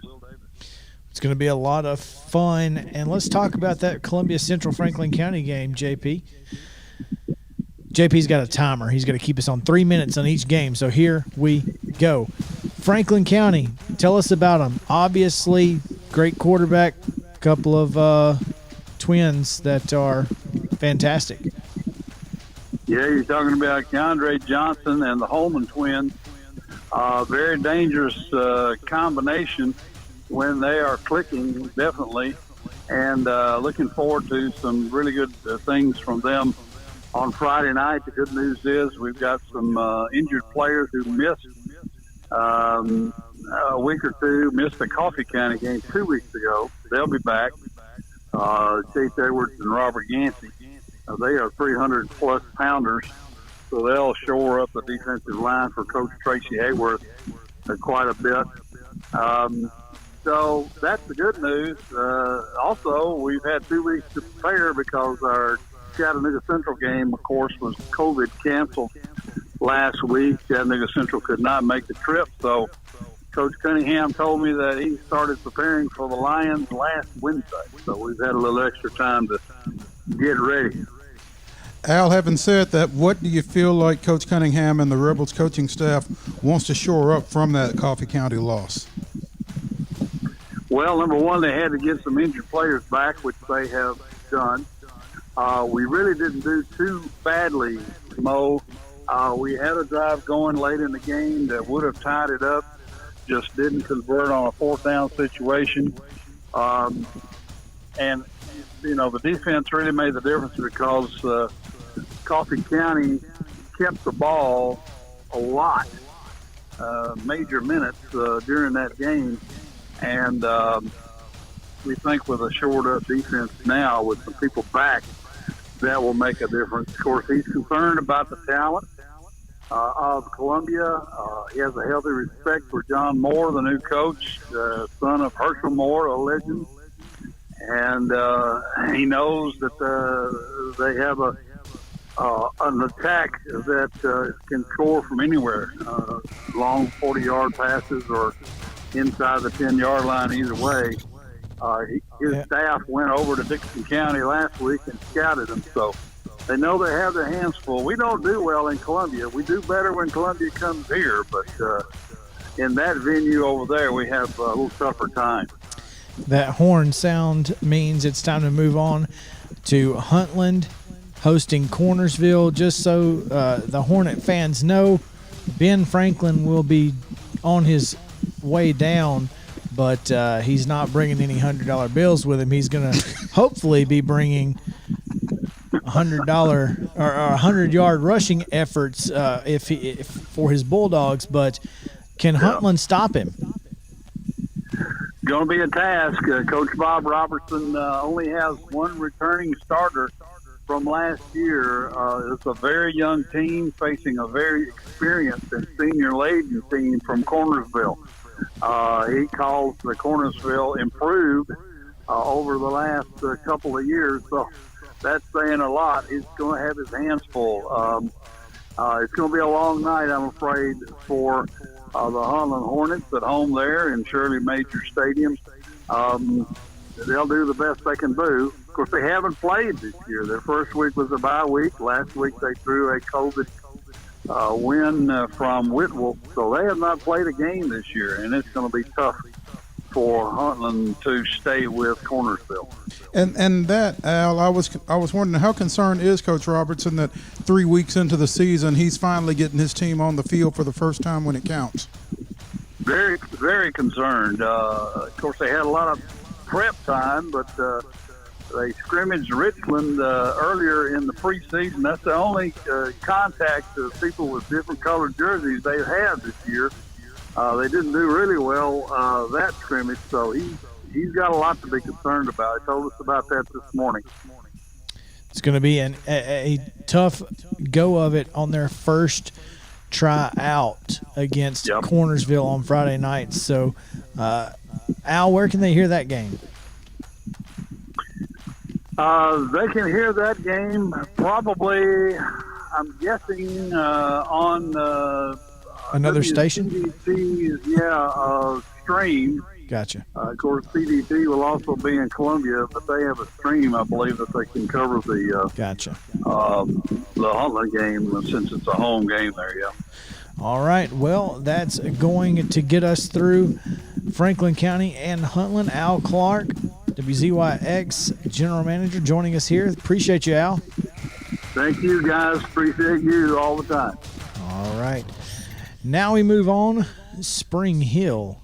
It's going to be a lot of fun. And let's talk about that Columbia Central Franklin County game, JP. JP's got a timer. He's going to keep us on 3 minutes on each game. So here we go. Franklin County, tell us about them. Obviously, great quarterback, couple of twins that are fantastic. Yeah, you're talking about Keandre Johnson and the Holman twins. Very dangerous combination when they are clicking, definitely. And looking forward to some really good things from them on Friday night. The good news is we've got some injured players who missed a week or two, missed the Coffee County game 2 weeks ago. They'll be back. Chase Edwards and Robert Yancey. They are 300-plus pounders, so they'll shore up the defensive line for Coach Tracy Hayworth quite a bit. So that's the good news. Also, we've had 2 weeks to prepare because our Chattanooga Central game, of course, was COVID canceled last week. Chattanooga Central could not make the trip, so Coach Cunningham told me that he started preparing for the Lions last Wednesday. So we've had a little extra time to get ready. Al, having said that, what do you feel like Coach Cunningham and the Rebels coaching staff wants to shore up from that Coffee County loss? Well, number one, they had to get some injured players back, which they have done. We really didn't do too badly, Mo. We had a drive going late in the game that would have tied it up, just didn't convert on a fourth down situation. And, you know, the defense really made the difference because Coffee County kept the ball a lot, major minutes during that game. And we think with a shored-up defense now, with some people back, that will make a difference. Of course, he's concerned about the talent of Columbia. He has a healthy respect for John Moore, the new coach, son of Herschel Moore, a legend. And he knows that they have an attack that can score from anywhere, long 40-yard passes or inside the 10-yard line, either way. His staff went over to Dixon County last week and scouted him. So they know they have their hands full. We don't do well in Columbia. We do better when Columbia comes here, but in that venue over there, we have a little tougher time. That horn sound means it's time to move on to Huntland hosting Cornersville. Just so the Hornet fans know, Ben Franklin will be on his way down, but he's not bringing any $100 bills with him. He's going to hopefully be bringing $100 or 100-yard rushing efforts if for his Bulldogs. But can Huntland stop him? Going to be a task. Coach Bob Robertson only has one returning starter from last year. It's a very young team facing a very experienced and senior-laden team from Cornersville. He calls the Cornersville improved over the last couple of years, so that's saying a lot. He's going to have his hands full. It's going to be a long night, I'm afraid, for the Huntland Hornets at home there in Shirley Major Stadium. They'll do the best they can do. Of course, they haven't played this year. Their first week was a bye week. Last week they threw a COVID win from Whitwell. So they have not played a game this year, and it's going to be tough for Huntland to stay with Cornersville. And that, Al, I was wondering, how concerned is Coach Robertson that 3 weeks into the season he's finally getting his team on the field for the first time when it counts? Very, very concerned. Of course, they had a lot of prep time, but they scrimmaged Richland earlier in the preseason. That's the only contact of people with different colored jerseys they've had this year. They didn't do really well that scrimmage, so he's got a lot to be concerned about. He told us about that this morning. It's going to be a tough go of it on their first try out against Cornersville on Friday night. So, Al, where can they hear that game? They can hear that game probably, I'm guessing, on another station? CDT, stream. Gotcha. Of course, CDT will also be in Columbia, but they have a stream, I believe, that they can cover the Huntland game since it's a home game there, yeah. All right. Well, that's going to get us through Franklin County and Huntland. Al Clark, WZYX General Manager, joining us here. Appreciate you, Al. Thank you, guys. Appreciate you all the time. All right. Now we move on. Spring Hill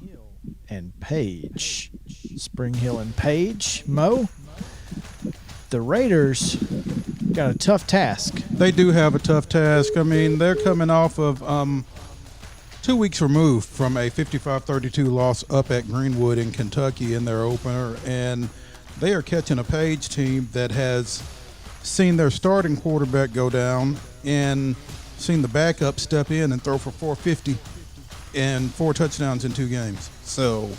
and Page. Spring Hill and Page. Mo, the Raiders got a tough task. They do have a tough task. I mean, they're coming off of 2 weeks removed from a 55-32 loss up at Greenwood in Kentucky in their opener, and they are catching a Page team that has seen their starting quarterback go down and seen the backup step in and throw for 450 and 4 touchdowns in 2 games. So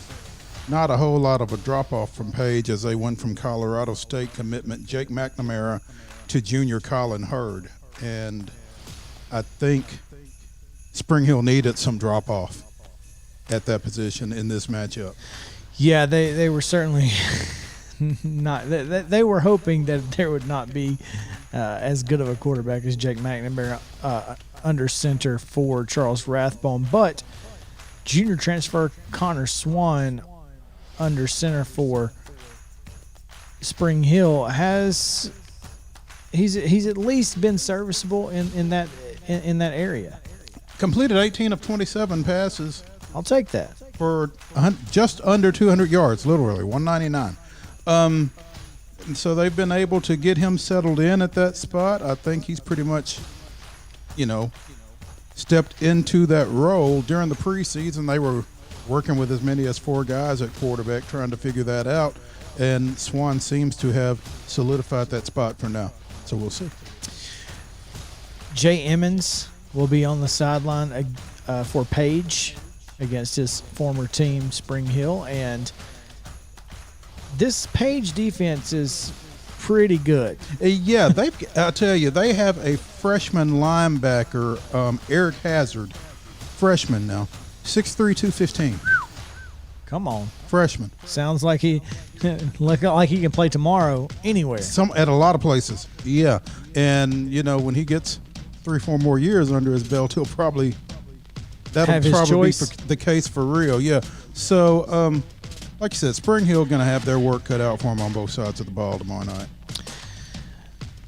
not a whole lot of a drop-off from Page as they went from Colorado State commitment Jake McNamara to junior Colin Hurd. And I think Spring Hill needed some drop-off at that position in this matchup. Yeah, they were certainly not. They were hoping that there would not be as good of a quarterback as Jake McNamara under center for Charles Rathbone. But junior transfer Connor Swan under center for Spring Hill he's at least been serviceable in that area. Completed 18 of 27 passes. I'll take that. For just under 200 yards, literally, 199. And so they've been able to get him settled in at that spot. I think he's pretty much, stepped into that role. During the preseason, they were working with as many as 4 guys at quarterback trying to figure that out. And Swan seems to have solidified that spot for now. So we'll see. Jay Emmons will be on the sideline for Page against his former team, Spring Hill. And this Page defense is pretty good. Yeah, I'll tell you, they have a freshman linebacker, Eric Hazard, freshman now, 6'3", 215. Come on. Freshman. Sounds like he like he can play tomorrow anywhere. At a lot of places. Yeah. And, when he gets 3-4 more years under his belt, he'll probably Have his choice. be the case for real. Yeah. So, like you said, Spring Hill going to have their work cut out for them on both sides of the ball tomorrow night.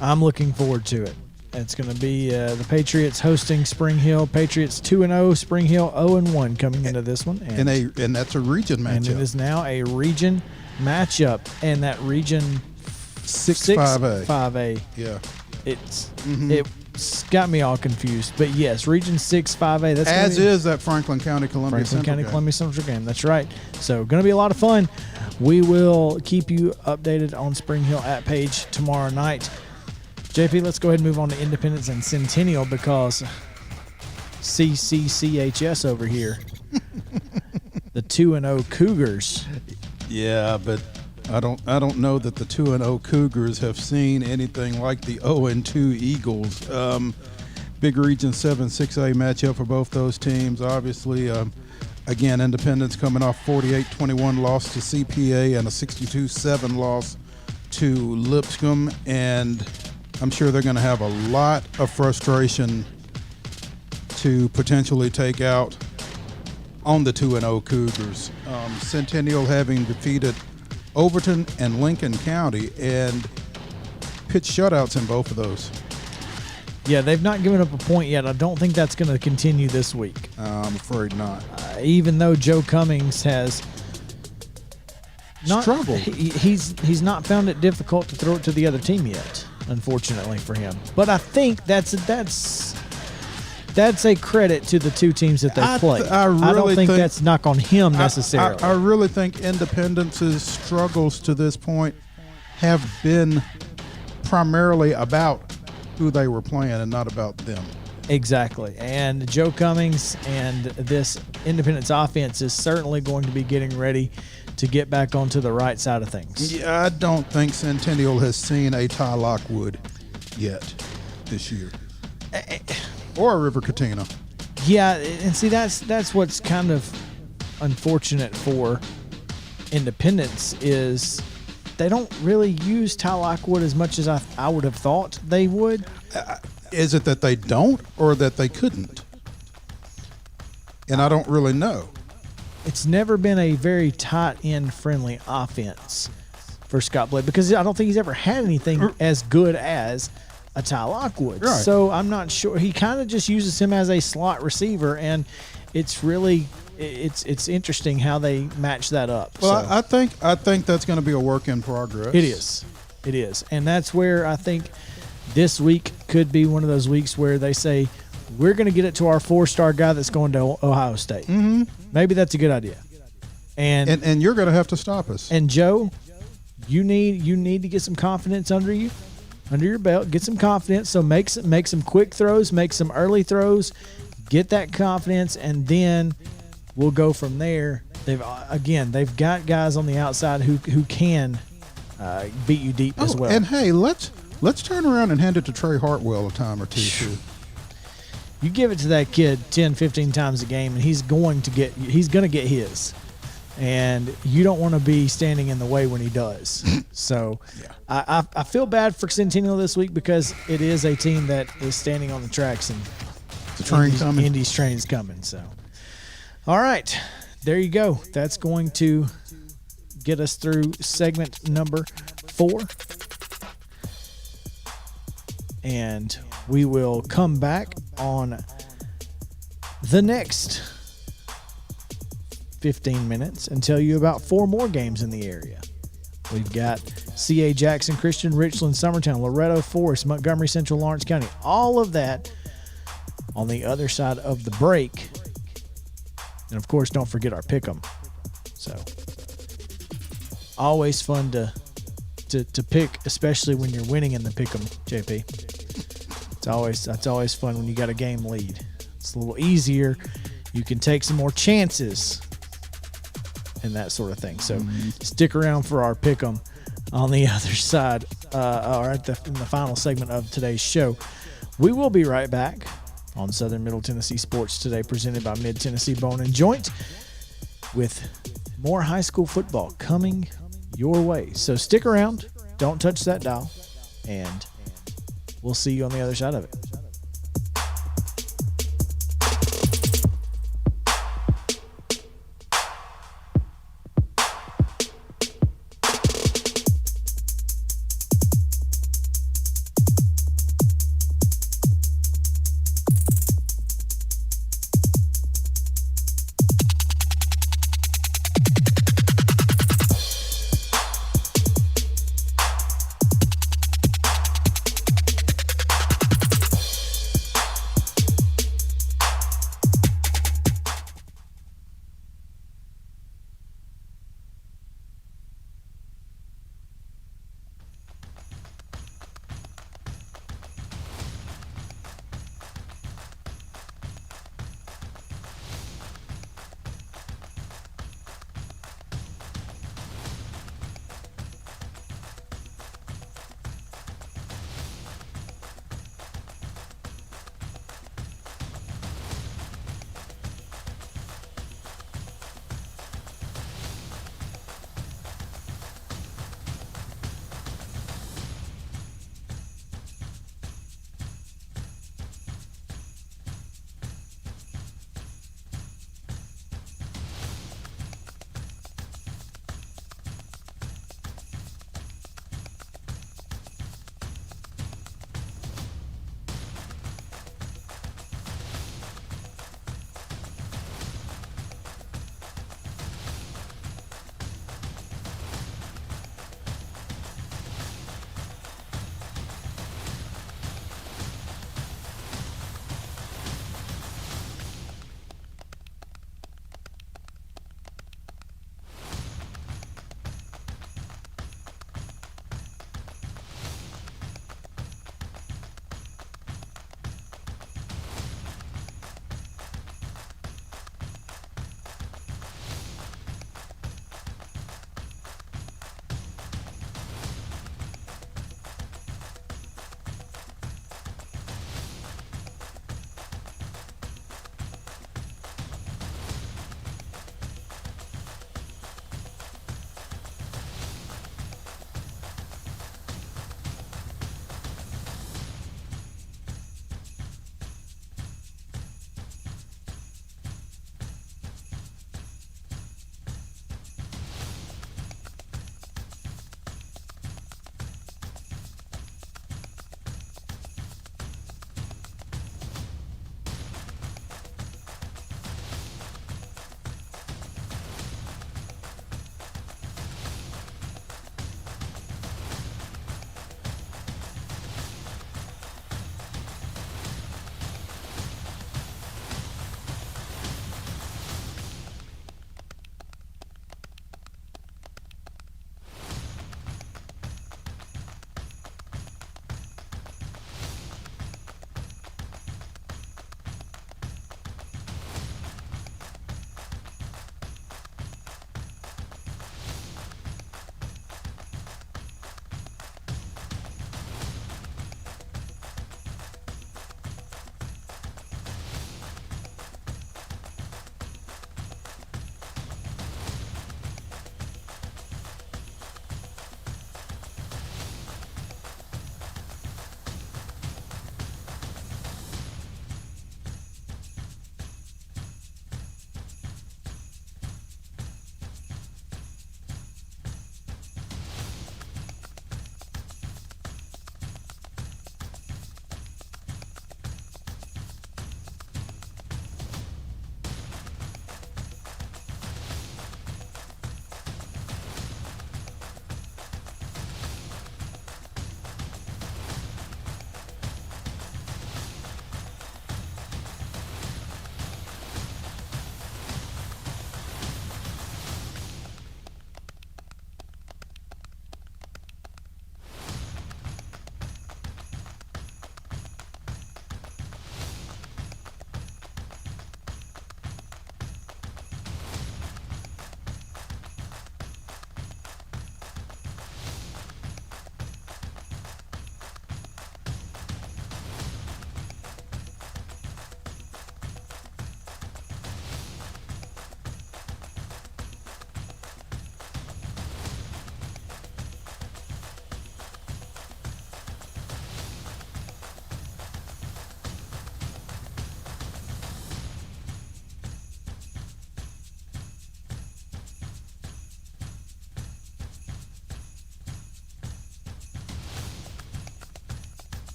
I'm looking forward to it. It's going to be the Patriots hosting Spring Hill. Patriots 2-0, Spring Hill 0-1 coming into this one. And that's a region matchup. And it is now a region matchup. And that region 6-5A. 5A. Yeah. It's got me all confused. But yes, region 6-5A. That's as is that Franklin County Columbia Central game. Columbia Central game. That's right. So going to be a lot of fun. We will keep you updated on Spring Hill at Page tomorrow night. JP, let's go ahead and move on to Independence and Centennial because CCCHS over here, the 2-0 Cougars. Yeah, but I don't know that the 2-0 Cougars have seen anything like the 0-2 Eagles. Big Region 7 6A matchup for both those teams. Obviously, again, Independence coming off 48-21 loss to CPA and a 62-7 loss to Lipscomb, and I'm sure they're going to have a lot of frustration to potentially take out on the 2-0 Cougars. Centennial having defeated Overton and Lincoln County and pitched shutouts in both of those. Yeah, they've not given up a point yet. I don't think that's going to continue this week. I'm afraid not. Even though Joe Cummings has not struggled. He's not found it difficult to throw it to the other team yet, unfortunately for him. But I think that's a credit to the two teams that they play. I don't think that's knock on him necessarily. I really think Independence's struggles to this point have been primarily about who they were playing and not about them. Exactly. And Joe Cummings and this Independence offense is certainly going to be getting ready to get back onto the right side of things. Yeah, I don't think Centennial has seen a Ty Lockwood yet this year. Or a River Katina. Yeah, and see, that's what's kind of unfortunate for Independence is they don't really use Ty Lockwood as much as I would have thought they would. Is it that they don't or that they couldn't? And I don't really know. It's never been a very tight end friendly offense for Scott Blake because I don't think he's ever had anything as good as a Ty Lockwood. Right. So I'm not sure. He kind of just uses him as a slot receiver, and it's really it's interesting how they match that up. Well, so, I think that's going to be a work in progress. It is, and that's where I think this week could be one of those weeks where they say we're going to get it to our 4-star guy that's going to Ohio State. Mm-hmm. Maybe that's a good idea. And you're going to have to stop us. And Joe, you need to get some confidence under your belt. Get some confidence. So make some quick throws, make some early throws, get that confidence, and then we'll go from there. They've got guys on the outside who can beat you deep as well. And hey, let's turn around and hand it to Trey Hartwell a time or two too. You give it to that kid 10, 15 times a game, and he's going to get his. And you don't want to be standing in the way when he does. So yeah. I feel bad for Centennial this week because it is a team that is standing on the tracks and Indy's train is coming. So, all right, there you go. That's going to get us through segment number 4. And we will come back on the next 15 minutes and tell you about 4 more games in the area. We've got C.A. Jackson Christian, Richland, Summertown, Loretto, Forest, Montgomery Central, Lawrence County. All of that on the other side of the break. And, of course, don't forget our pick'em. So, always fun to pick, especially when you're winning in the pick'em, JP. That's always fun when you got a game lead. It's a little easier. You can take some more chances and that sort of thing. So stick around for our pick'em on the other side, or in the final segment of today's show. We will be right back on Southern Middle Tennessee Sports Today, presented by Mid Tennessee Bone and Joint, with more high school football coming your way. So stick around. Don't touch that dial. And we'll see you on the other side of it.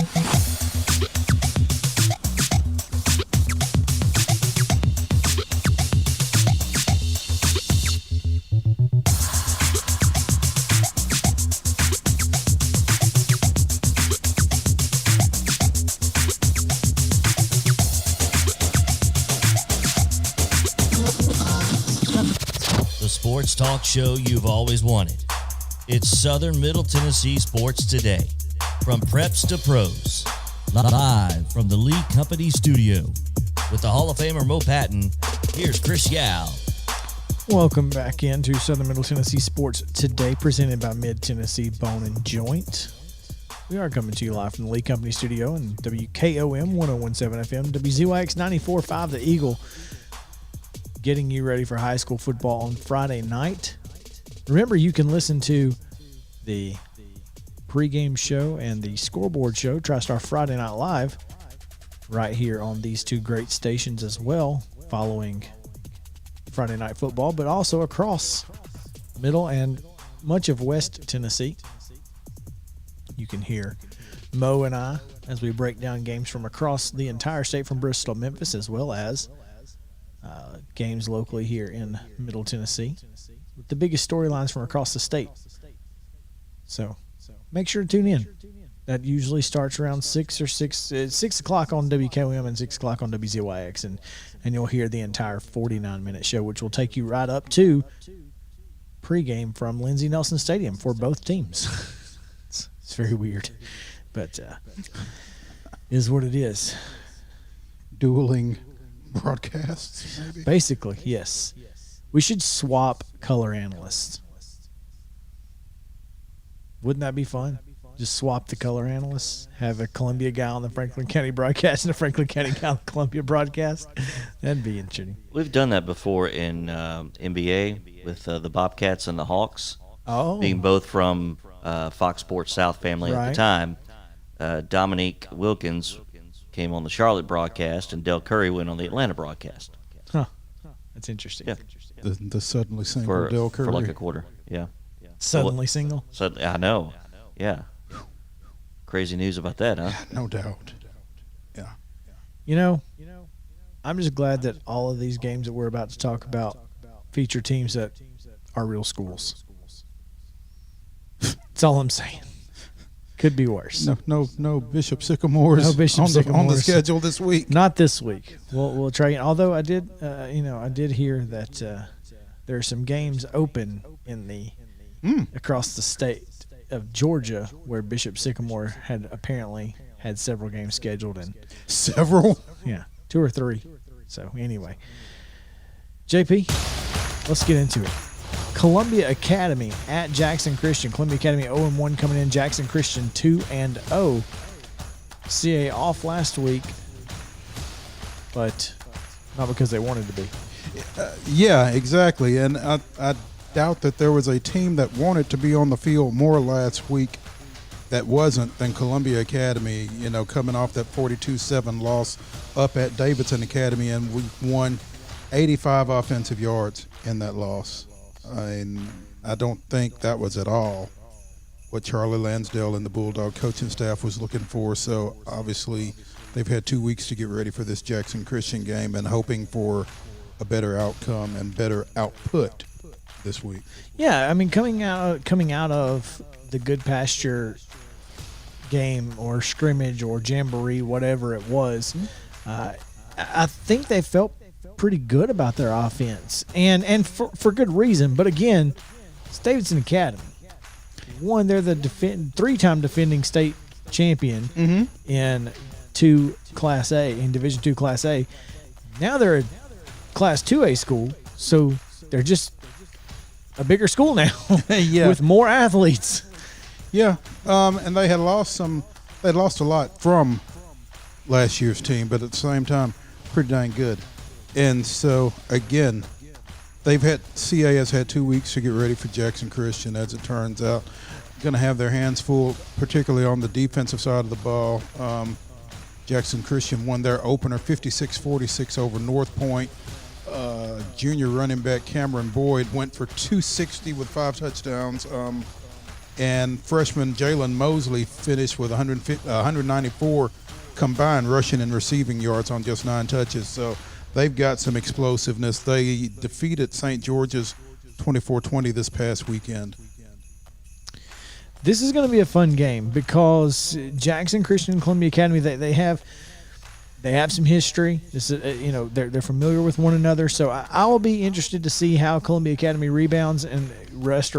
The sports talk show you've always wanted. It's Southern Middle Tennessee Sports Today. From preps to pros. Live from the Lee Company studio. With the Hall of Famer Mo Patton, here's Chris Yao. Welcome back into Southern Middle Tennessee Sports Today, presented by Mid-Tennessee Bone and Joint. We are coming to you live from the Lee Company studio and WKOM 101.7 FM, WZYX 94.5 The Eagle, getting you ready for high school football on Friday night. Remember, you can listen to the pregame show and the scoreboard show, TriStar Friday Night Live, right here on these two great stations as well, following Friday Night Football, but also across Middle and much of West Tennessee. You can hear Mo and I as we break down games from across the entire state, from Bristol to Memphis, as well as games locally here in Middle Tennessee, with the biggest storylines from across the state. So make sure to tune in. That usually starts around 6 o'clock on WKOM and 6 o'clock on WZYX, and you'll hear the entire 49-minute show, which will take you right up to pregame from Lindsey Nelson Stadium for both teams. It's very weird, but is what it is. Dueling broadcasts, maybe? Basically, yes. We should swap color analysts. Wouldn't that be fun? Just swap the color analysts. Have a Columbia guy on the Franklin County broadcast and a Franklin County guy on the Columbia broadcast. That'd be interesting. We've done that before in NBA with the Bobcats and the Hawks. Oh. Being both from Fox Sports South family at the time. Dominique Wilkins came on the Charlotte broadcast, and Del Curry went on the Atlanta broadcast. Huh. That's interesting. Yeah. The suddenly single Del Curry. For like a quarter, yeah. Suddenly single? Suddenly, I know, yeah. Crazy news about that, huh? No doubt. Yeah. You know, I'm just glad that all of these games that we're about to talk about feature teams that are real schools. That's all I'm saying. Could be worse. No Bishop Sycamores. No Bishop on Sycamores the schedule this week. Not this week. We'll try. Although I did hear that there are some games open in the across the state of Georgia where Bishop Sycamore had apparently had several games scheduled, and several. Yeah, 2 or 3. So anyway, JP, let's get into it. Columbia Academy at Jackson Christian. Columbia Academy 0-1 coming in. Jackson Christian 2-0. CA off last week, but not because they wanted to be. Yeah, exactly. And I doubt that there was a team that wanted to be on the field more last week that wasn't than Columbia Academy, coming off that 42-7 loss up at Davidson Academy, and we won 85 offensive yards in that loss. I don't think that was at all what Charlie Lansdale and the Bulldog coaching staff was looking for. So obviously they've had 2 weeks to get ready for this Jackson Christian game and hoping for a better outcome and better output this week. Yeah, I mean, coming out of the Good Pasture game or scrimmage or jamboree, whatever it was, I think they felt pretty good about their offense, and for good reason. But again, it's Davidson Academy. One, they're the 3-time defending state champion in Class A, in Division II Class A. Now they're a Class 2A school, so they're just a bigger school now with more athletes. Yeah, and they had lost a lot from last year's team, but at the same time, pretty dang good. And so, again, CA has had 2 weeks to get ready for Jackson Christian, as it turns out. Going to have their hands full, particularly on the defensive side of the ball. Jackson Christian won their opener 56-46 over North Point. Junior running back Cameron Boyd went for 260 with 5 touchdowns. and freshman Jalen Mosley finished with 194 combined rushing and receiving yards on just 9 touches. So they've got some explosiveness. They defeated St. George's 24-20 this past weekend. This is going to be a fun game because Jackson Christian and Columbia Academy, they have some history. This is, they're familiar with one another. So I will be interested to see how Columbia Academy rebounds and rust,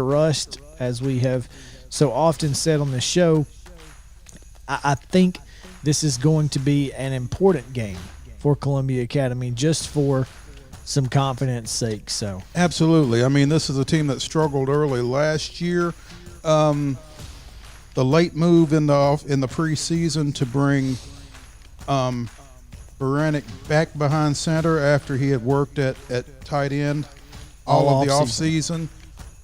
as we have so often said on this show. I think this is going to be an important game for Columbia Academy, just for some confidence sake. So absolutely. I mean, this is a team that struggled early last year. The late move in the preseason to bring Baranek back behind center after he had worked at tight end all of the offseason.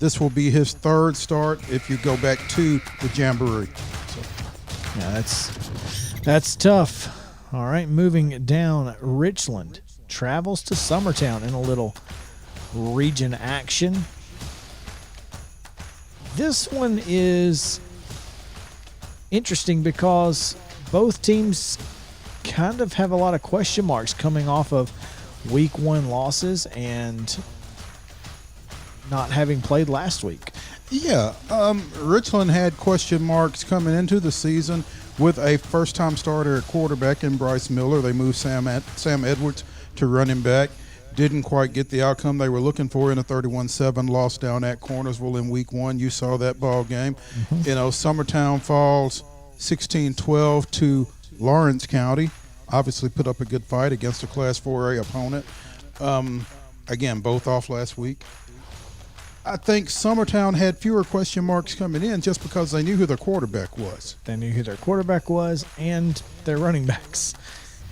This will be his third start if you go back to the Jamboree. So. Yeah, that's tough. All right, moving down, Richland travels to Summertown in a little region action. This one is interesting because both teams kind of have a lot of question marks coming off of week 1 losses and not having played last week. Yeah, Richland had question marks coming into the season with a first-time starter at quarterback in Bryce Miller. They moved Sam Edwards to running back. Didn't quite get the outcome they were looking for in a 31-7 loss down at Cornersville in week 1. You saw that ball game. Mm-hmm. Summertown falls 16-12 to Lawrence County. Obviously put up a good fight against a Class 4A opponent. Again, both off last week. I think Summertown had fewer question marks coming in just because they knew who their quarterback was. They knew who their quarterback was and their running backs.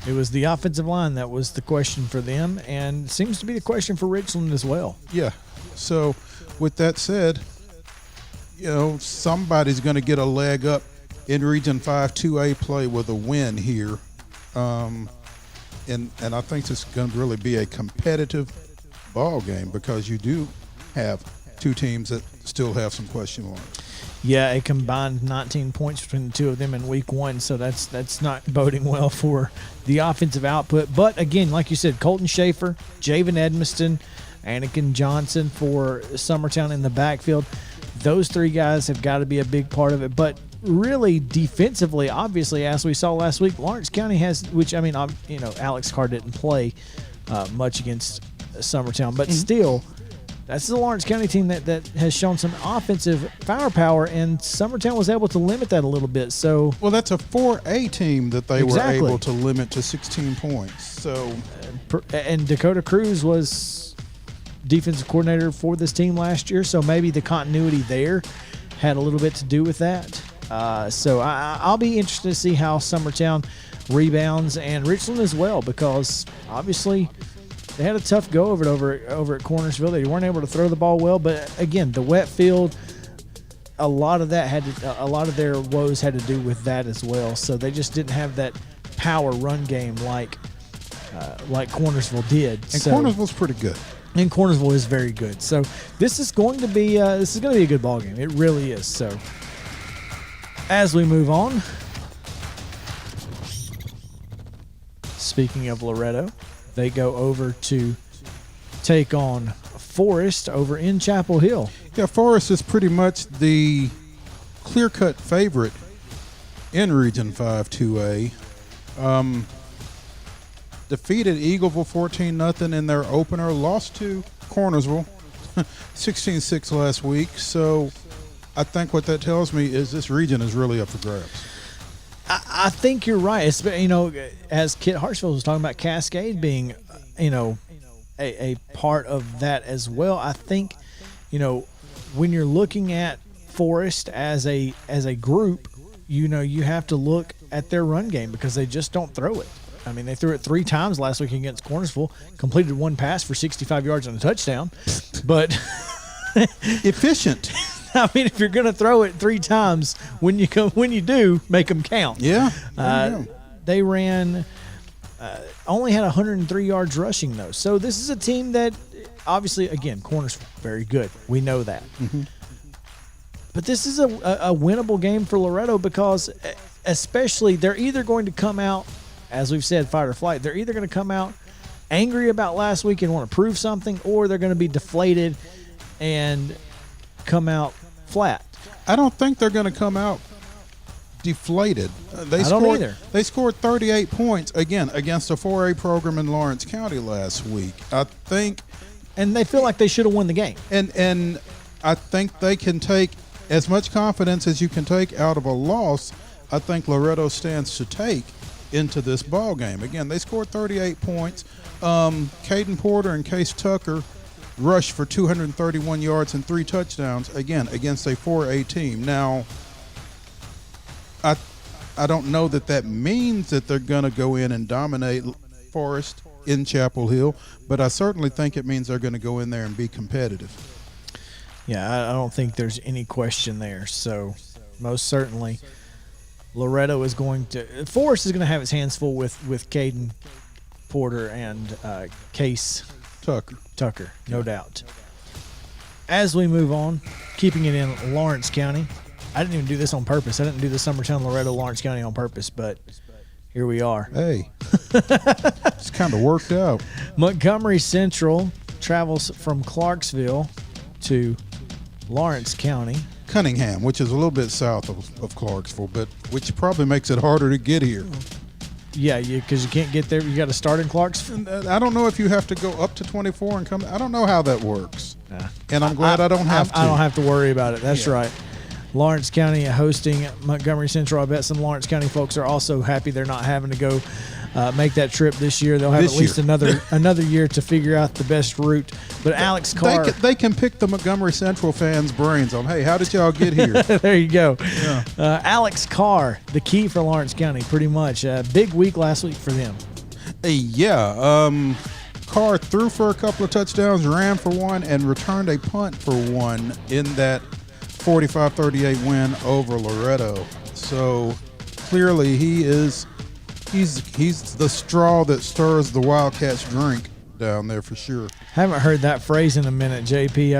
It was the offensive line that was the question for them, and seems to be the question for Richland as well. Yeah. So, with that said, somebody's going to get a leg up in Region 5 2A play with a win here. And I think it's going to really be a competitive ball game because you do have two teams that still have some question marks. Yeah, a combined 19 points between the two of them in week 1, so that's not boding well for the offensive output. But again, like you said, Colton Schaefer, Javen Edmiston, Anakin Johnson for Summertown in the backfield. Those 3 guys have got to be a big part of it. But really defensively, obviously, as we saw last week, Lawrence County has, Alex Carr didn't play much against Summertown, but still, that's the Lawrence County team that has shown some offensive firepower, and Summertown was able to limit that a little bit. So, well, that's a 4A team that they were able to limit to 16 points. So, and Dakota Cruz was defensive coordinator for this team last year, so maybe the continuity there had a little bit to do with that. So I'll be interested to see how Summertown rebounds, and Richland as well, because obviously they had a tough go of it over at Cornersville. They weren't able to throw the ball well, but again, the wet field, a lot of their woes had to do with that as well. So they just didn't have that power run game like Cornersville did. And Cornersville's pretty good. And Cornersville is very good. So this is going to be a good ball game. It really is. So as we move on, speaking of Loretto, they go over to take on Forest over in Chapel Hill. Yeah, Forest is pretty much the clear-cut favorite in Region 5 2A. Defeated Eagleville 14-0 in their opener. Lost to Cornersville 16-6 last week. So I think what that tells me is this region is really up for grabs. I think you're right. It's, as Kit Hartsfield was talking about Cascade being, a part of that as well. I think, when you're looking at Forest as a group, you have to look at their run game because they just don't throw it. I mean, they threw it 3 times last week against Cornersville, completed 1 pass for 65 yards and a touchdown, but efficient. I mean, if you're going to throw it 3 times, when you do, make them count. Yeah. They ran, only had 103 yards rushing though. So this is a team that, obviously, again, Cornersville very good. We know that. Mm-hmm. But this is a winnable game for Loretto because especially they're either going to come out, as we've said, fight or flight. They're either going to come out angry about last week and want to prove something, or they're going to be deflated and come out flat. I don't think they're going to come out deflated. I don't either. They scored 38 points, again, against a 4A program in Lawrence County last week. I think... And they feel like they should have won the game. And I think they can take as much confidence as you can take out of a loss. I think Loretto stands to take into this ball game. Again, they scored 38 points. Caden Porter and Case Tucker rushed for 231 yards and 3 touchdowns, again, against a 4A team. Now, I don't know that means that they're going to go in and dominate Forest in Chapel Hill, but I certainly think it means they're going to go in there and be competitive. Yeah, I don't think there's any question there. So, most certainly, Loretto is going to – Forest is going to have its hands full with Caden Porter and Case Tucker, no doubt. As we move on, keeping it in Lawrence County. I didn't even do this on purpose. I didn't do the Summertown Loretto Lawrence County on purpose, but here we are. Hey, it's kind of worked out. Montgomery Central travels from Clarksville to Lawrence County. Cunningham, which is a little bit south of Clarksville, but which probably makes it harder to get here. Yeah, because you can't get there. You got to start in Clarksville. I don't know if you have to go up to 24 and come. I don't know how that works. And I'm glad I don't have to. I don't have to worry about it. That's right. Lawrence County hosting Montgomery Central. I bet some Lawrence County folks are also happy they're not having to go make that trip this year. They'll have at least another year to figure out the best route. But Alex Carr, they can pick the Montgomery Central fans' brains on, hey, how did y'all get here? There you go. Yeah. Alex Carr, the key for Lawrence County, pretty much. Big week last week for them. Carr threw for a couple of touchdowns, ran for one, and returned a punt for one in that 45-38 win over Loretto. So clearly he's the straw that stirs the Wildcats' drink down there for sure. Haven't heard that phrase in a minute, JP.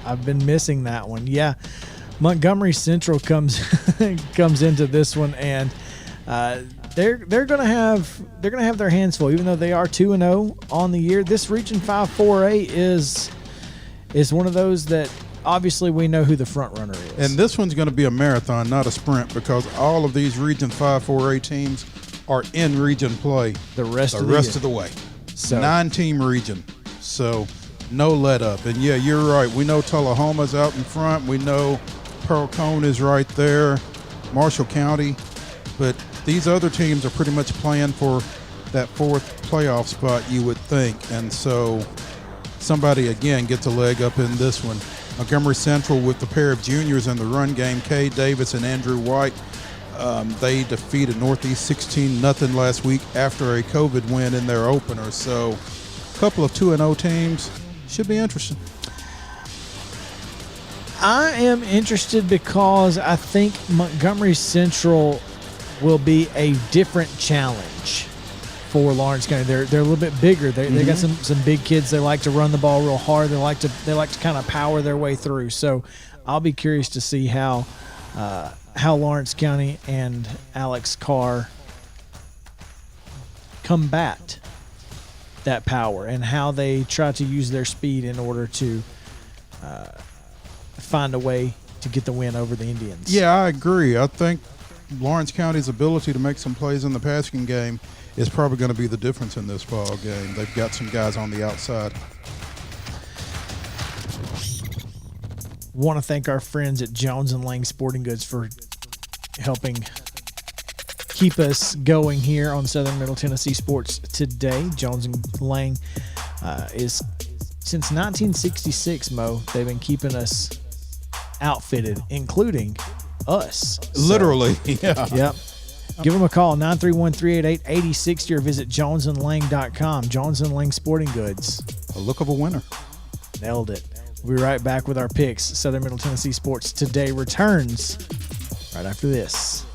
I've been missing that one. Yeah, Montgomery Central comes into this one, and they're gonna have their hands full, even though they are 2-0 on the year. This Region 5 4A is one of those that obviously we know who the front runner is. And this one's going to be a marathon, not a sprint, because all of these Region 5 4A teams are in region play the rest of the way. So 9-team region. So no let up. And yeah, you're right. We know Tullahoma's out in front. We know Pearl Cone is right there, Marshall County. But these other teams are pretty much playing for that 4th playoff spot, you would think. And so somebody, again, gets a leg up in this one. Montgomery Central with the pair of juniors in the run game, Kay Davis and Andrew White. They defeated Northeast 16-0 last week after a COVID win in their opener. So a couple of 2-0 teams. Should be interesting. I am interested because I think Montgomery Central will be a different challenge for Lawrence County. They're a little bit bigger. They got some big kids. They like to run the ball real hard. They like to kind of power their way through. So I'll be curious to see how Lawrence County and Alex Carr combat that power and how they try to use their speed in order to find a way to get the win over the Indians. Yeah, I agree. I think Lawrence County's ability to make some plays in the passing game is probably going to be the difference in this ball game. They've got some guys on the outside. Want to thank our friends at Jones & Lang Sporting Goods for helping keep us going here on Southern Middle Tennessee Sports Today. Jones & Lang is, since 1966, Mo, they've been keeping us outfitted, including us. Literally, yeah. Yep. Give them a call, 931-388-8060, or visit jonesandlang.com. Jones & Lang Sporting Goods. A look of a winner. Nailed it. We'll be right back with our picks. Southern Middle Tennessee Sports Today returns right after this.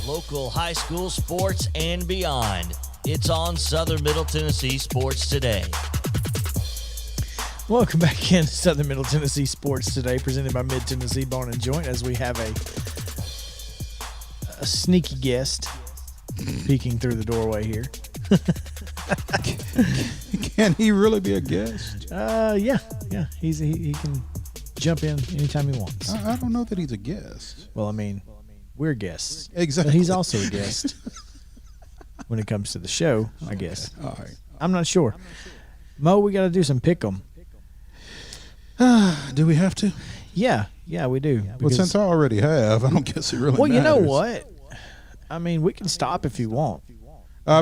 Local high school sports and beyond. It's on Southern Middle Tennessee Sports Today. Welcome back in Southern Middle Tennessee Sports Today, presented by Mid Tennessee Bone and Joint, as we have a sneaky guest peeking through the doorway here. Can he really be a guest? Yeah. He can jump in anytime he wants. I don't know that he's a guest. Well, I mean, we're guests. Exactly. But he's also a guest when it comes to the show, I guess. All right. I'm not sure. Mo, we got to do some pick 'em. Do we have to? Yeah, we do. Well, because- since I already have, I don't guess it really well, you know matters. what? I mean, we can stop if you want.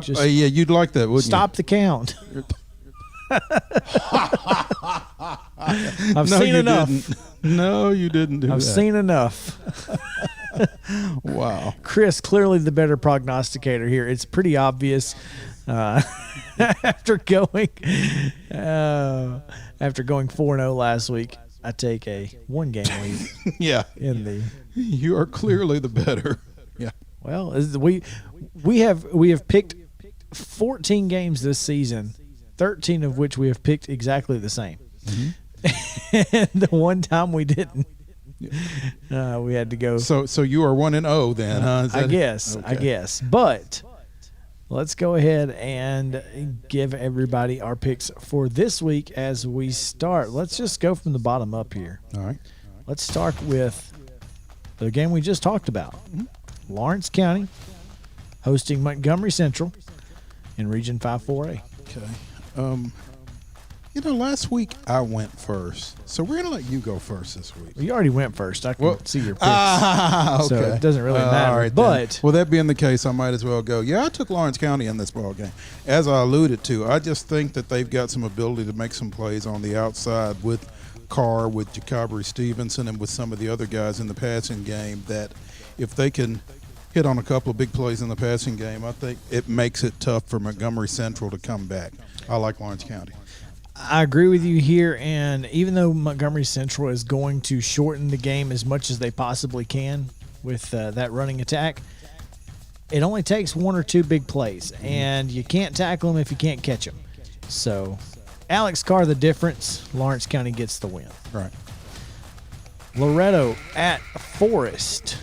Just yeah, you'd like that, wouldn't Stop the count. I've No, seen you enough. didn't. No, you didn't do I've that. seen enough. Wow. Chris, clearly the better prognosticator here. It's pretty obvious. After going 4-0 last week, I take a 1-game lead Yeah. in the. You are clearly the better. Yeah. Well, we have picked 14 games this season, 13 of which we have picked exactly the same. Mm-hmm. And the one time we didn't, we had to go. So you are 1-0 then, huh? Is I that- guess. Okay. But let's go ahead and give everybody our picks for this week as we start. Let's just go from the bottom up here. All right. Let's start with the game we just talked about. Lawrence County hosting Montgomery Central in Region 5-4A. Okay. Last week I went first, so we're gonna let you go first this week. Well, you already went first. I can Well, see your picks. Okay. So it doesn't really matter. All right, but then. Well, that being the case, I might as well go. Yeah, I took Lawrence County in this ball game. As I alluded to, I just think that they've got some ability to make some plays on the outside with Carr, with Jacobry Stevenson, and with some of the other guys in the passing game, that if they can hit on a couple of big plays in the passing game, I think it makes it tough for Montgomery Central to come back. I like Lawrence County. I agree with you here, and even though Montgomery Central is going to shorten the game as much as they possibly can with that running attack, it only takes one or two big plays, and you can't tackle them if you can't catch them. So Alex Carr, the difference. Lawrence County gets the win. Right. Loretto at Forest.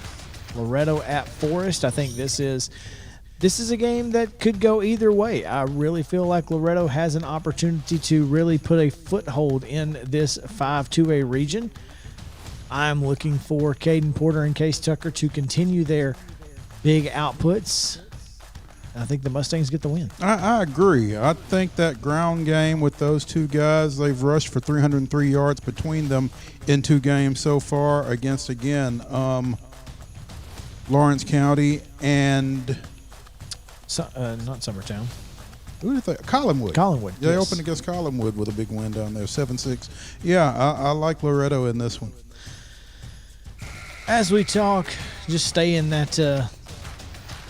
I think this is a game that could go either way. I really feel like Loretto has an opportunity to really put a foothold in this 5-2A region. I'm looking for Caden Porter and Case Tucker to continue their big outputs. I think the Mustangs get the win. I agree. I think that ground game with those two guys, they've rushed for 303 yards between them in 2 games so far against, again, Lawrence County and Not Summertown. who did they? Collinwood. Collinwood, Yeah, they yes. opened against Collinwood with a big win down there, 7-6. Yeah, I like Loretto in this one. As we talk, just stay in that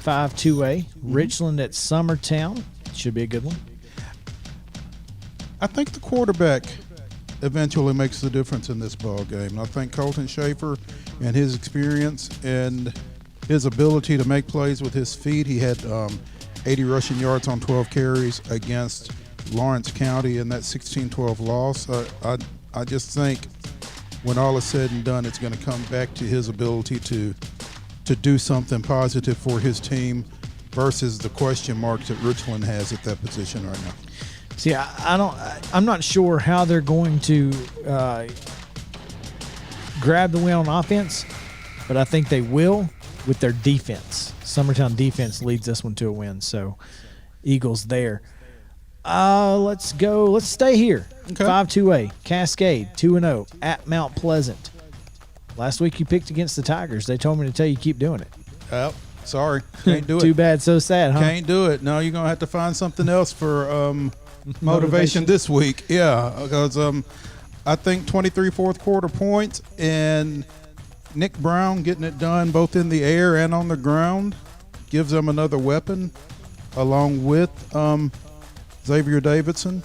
5-2A. Richland at Summertown. Should be a good one. I think the quarterback eventually makes the difference in this ball game. I think Colton Schaefer and his experience and his ability to make plays with his feet. He had 80 rushing yards on 12 carries against Lawrence County in that 16-12 loss. I just think when all is said and done, it's going to come back to his ability to do something positive for his team versus the question marks that Richland has at that position right now. See, I'm not sure how they're going to grab the win on offense, but I think they will with their defense. Summertown defense leads this one to a win, so Eagles there. Let's go. Let's stay here. Okay. 5-2A, Cascade, 2-0 at Mount Pleasant. Last week you picked against the Tigers. They told me to tell you keep doing it. Well, sorry, can't do it. Too bad, so sad, huh? Can't do it. No, you're going to have to find something else for motivation this week. Yeah, because I think 23 fourth quarter points and Nick Brown getting it done both in the air and on the ground gives them another weapon along with Xavier Davidson.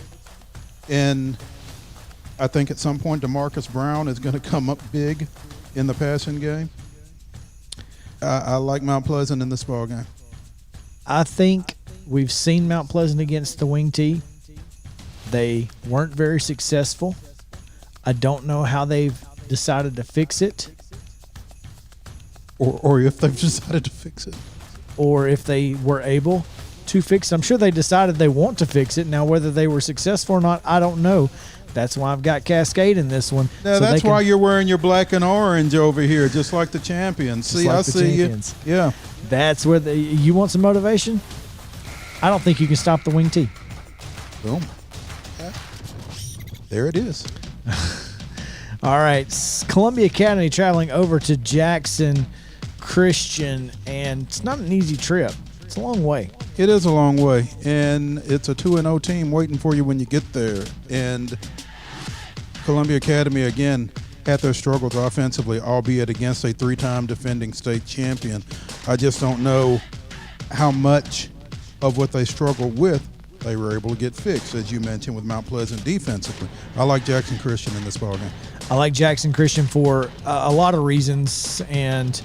And I think at some point DeMarcus Brown is going to come up big in the passing game. I like Mount Pleasant in this ball game. I think we've seen Mount Pleasant against the Wing T. They weren't very successful. I don't know how they've decided to fix it, Or if they've decided to fix it. or if they were able to fix it. I'm sure they decided they want to fix it. Now, whether they were successful or not, I don't know. That's why I've got Cascade in this one. Now, So that's they can- why you're wearing your black and orange over here, just like the champions. Just See, like I the see champions. you. Yeah. That's where you want some motivation? I don't think you can stop the Wing T. Boom. Yeah. There it is. All right, Columbia Academy traveling over to Jackson Christian, and it's not an easy trip. It's a long way. It is a long way, and it's a 2-0 team waiting for you when you get there. And Columbia Academy, again, had their struggles offensively, albeit against a 3-time defending state champion. I just don't know how much of what they struggled with they were able to get fixed, as you mentioned, with Mount Pleasant defensively. I like Jackson Christian in this ballgame. I like Jackson Christian for a lot of reasons, and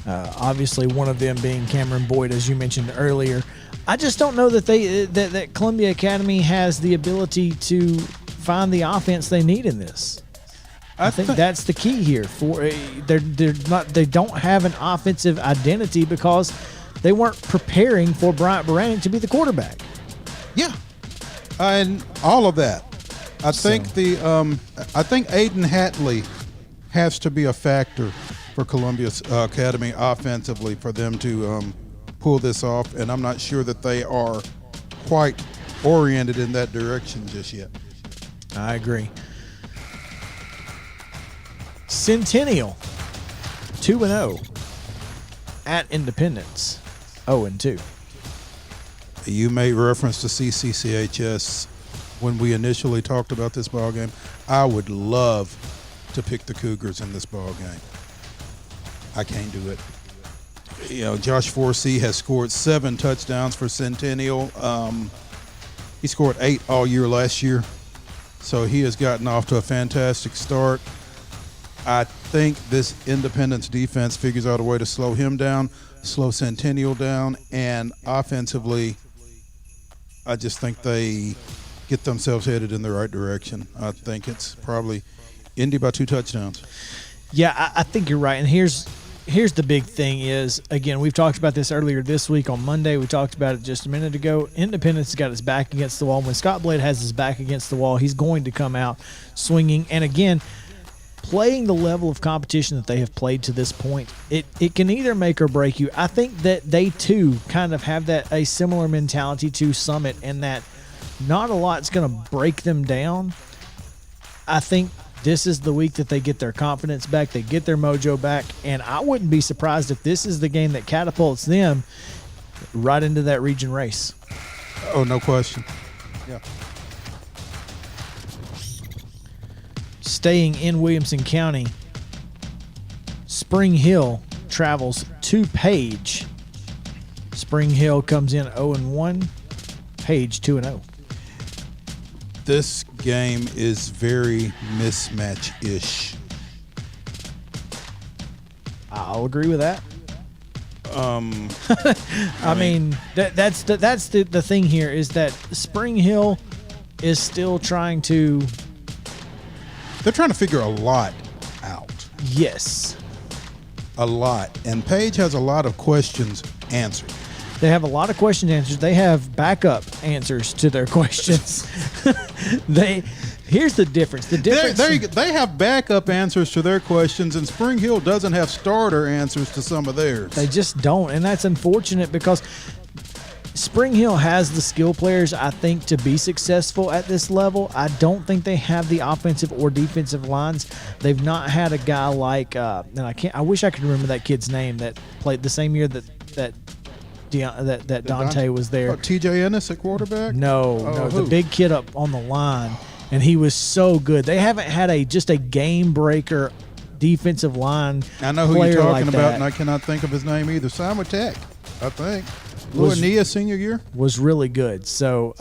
obviously one of them being Cameron Boyd, as you mentioned earlier. I just don't know that that Columbia Academy has the ability to find the offense they need in this. I think that's the key here. They don't have an offensive identity because they weren't preparing for Bryant Baranek to be the quarterback. Yeah, and all of that. I think Aiden Hatley has to be a factor for Columbia Academy offensively for them to pull this off, and I'm not sure that they are quite oriented in that direction just yet. I agree. Centennial 2-0 at Independence 0-2. You made reference to CCCHS when we initially talked about this ball game. I would love to pick the Cougars in this ball game. I can't do it. You know, Josh Forsey has scored 7 touchdowns for Centennial. He scored 8 all year last year, so he has gotten off to a fantastic start. I think this Independence defense figures out a way to slow him down, slow Centennial down, and offensively, I just think they get themselves headed in the right direction. I think it's probably Indy by 2 touchdowns. Yeah, I think you're right. And here's the big thing is, again, we've talked about this earlier this week on Monday. We talked about it just a minute ago. Independence has got his back against the wall. When Scott Blade has his back against the wall, he's going to come out swinging. And again, playing the level of competition that they have played to this point, it can either make or break you. I think that they too kind of have a similar mentality to Summit, in that not a lot's going to break them down. I think this is the week that they get their confidence back, they get their mojo back, and I wouldn't be surprised if this is the game that catapults them right into that region race. Oh, no question. Yeah. Staying in Williamson County, Spring Hill travels to Page. Spring Hill comes in 0-1, Page 2-0. This game is very mismatch-ish. I'll agree with that. I mean, that's the thing here is that Spring Hill is still trying to. They're trying to figure a lot out. Yes. A lot. And Paige has a lot of questions answered. They have a lot of question answers. They have backup answers to their questions. Here's the difference. The difference. They have backup answers to their questions, and Spring Hill doesn't have starter answers to some of theirs. They just don't, and that's unfortunate because Spring Hill has the skill players, I think, to be successful at this level. I don't think they have the offensive or defensive lines. They've not had a guy like, and I wish I could remember that kid's name that played the same year that Dante was there. Oh, TJ Ennis at quarterback? No, the big kid up on the line, and he was so good. They haven't had just a game breaker defensive line. I know who you're talking like about, that. and I cannot think of his name either. Simon Tech, I think. Nia senior year Was really good. So,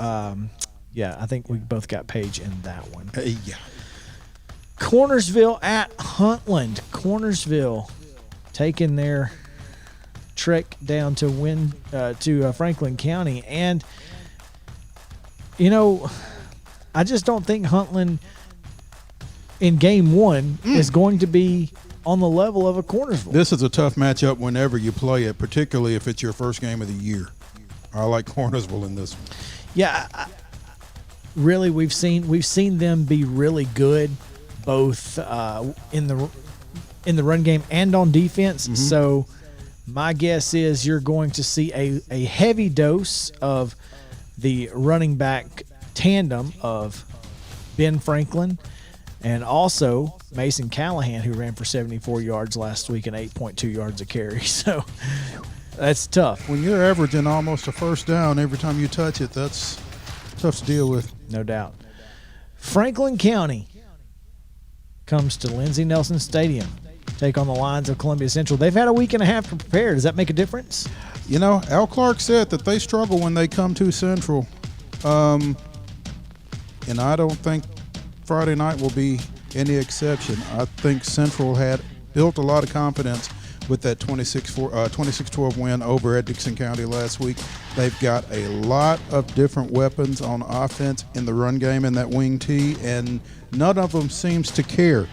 yeah, I think we both got Page in that one. Yeah. Cornersville at Huntland. Cornersville taking their trek down to Franklin County. And, you know, I just don't think Huntland in game one is going to be on the level of a Cornersville. This is a tough matchup whenever you play it, particularly if it's your first game of the year. I like Cornersville in this one. Yeah, really, we've seen them be really good, both in the run game and on defense. So my guess is you're going to see a heavy dose of the running back tandem of Ben Franklin and also Mason Callahan, who ran for 74 yards last week and 8.2 yards a carry. So that's tough. When you're averaging almost a first down every time you touch it, that's tough to deal with. No doubt. Franklin County comes to Lindsey Nelson Stadium, take on the Lions of Columbia Central. They've had a week and a half to prepare. Does that make a difference? You know, Al Clark said that they struggle when they come to Central. And I don't think Friday night will be any exception. I think Central had built a lot of confidence with that 26-12 win over at Dixon County last week. They've got a lot of different weapons on offense in the run game in that wing T, and none of them seems to care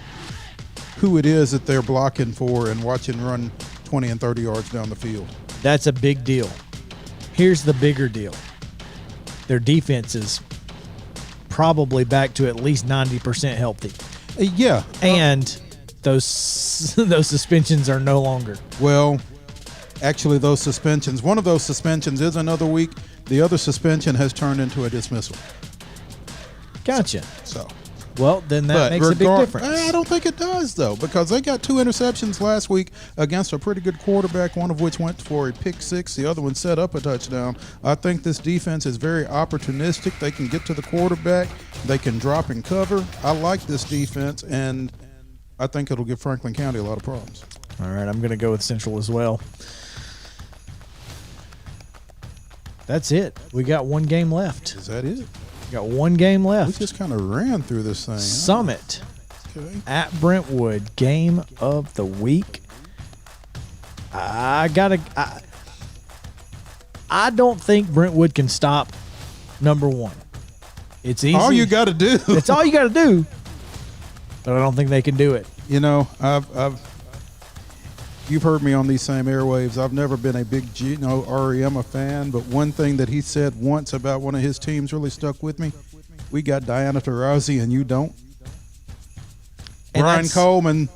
who it is that they're blocking for and watching run 20 and 30 yards down the field. That's a big deal. Here's the bigger deal. Their defense is probably back to at least 90% healthy. Yeah. And those suspensions are no longer. Well, actually, those suspensions, one of those suspensions is another week. The other suspension has turned into a dismissal. Gotcha. So, well, then that makes a big difference. I don't think it does, though, because they got 2 interceptions last week against a pretty good quarterback, one of which went for a pick six. The other one set up a touchdown. I think this defense is very opportunistic. They can get to the quarterback. They can drop and cover. I like this defense, and I think it'll give Franklin County a lot of problems. All right, I'm going to go with Central as well. That's it. We got one game left. Is that it? Got one game left. We just kind of ran through this thing. Summit Okay. at Brentwood, game of the week. I don't think Brentwood can stop number one. It's easy. All you got to do. It's all you got to do. But I don't think they can do it. You know, you've heard me on these same airwaves. I've never been a big Gino Auriemma fan, but one thing that he said once about one of his teams really stuck with me. We got Diana Taurasi and you don't. And Brian Coleman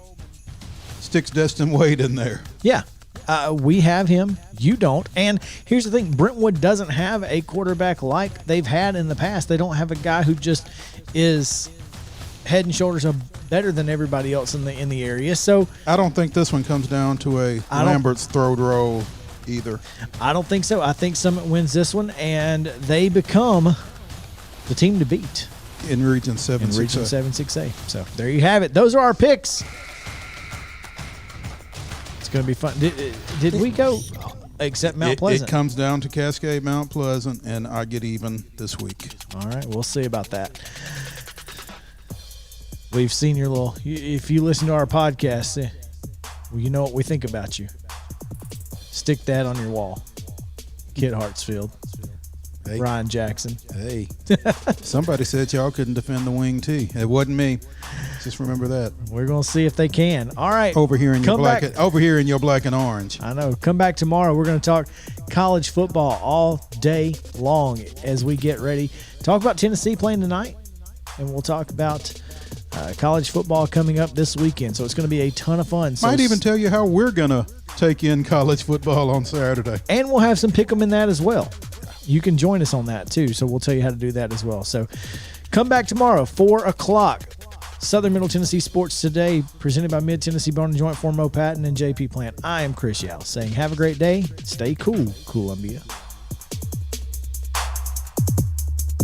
sticks Destin Wade in there. Yeah. We have him. You don't. And here's the thing. Brentwood doesn't have a quarterback like they've had in the past. They don't have a guy who just is head and shoulders better than everybody else in the area. So I don't think this one comes down to a Lambert's throw roll either. I don't think so. I think Summit wins this one, and they become the team to beat In Region 7. in Region 7-6A. So there you have it. Those are our picks. It's going to be fun. Did we go except Mount Pleasant? It comes down to Cascade Mount Pleasant, and I get even this week. All right, we'll see about that. We've seen your little. If you listen to our podcast, well, you know what we think about you. Stick that on your wall. Kit Hartsfield, Hey. Ryan Jackson. Hey, somebody said y'all couldn't defend the wing T. It wasn't me. Just remember that. We're gonna see if they can. All right, Over here in your come black, back. over here in your black and orange. I know. Come back tomorrow. We're going to talk college football all day long as we get ready. Talk about Tennessee playing tonight, and we'll talk about college football coming up this weekend. So it's going to be a ton of fun. So Might even tell you how we're going to take in college football on Saturday. And we'll have some pick 'em in that as well. You can join us on that too. So we'll tell you how to do that as well. So come back tomorrow, 4 o'clock. Southern Middle Tennessee Sports Today, presented by Mid-Tennessee Bone and Joint for Mo Patton and JP Plant. I am Chris Yao saying have a great day. Stay cool, Columbia.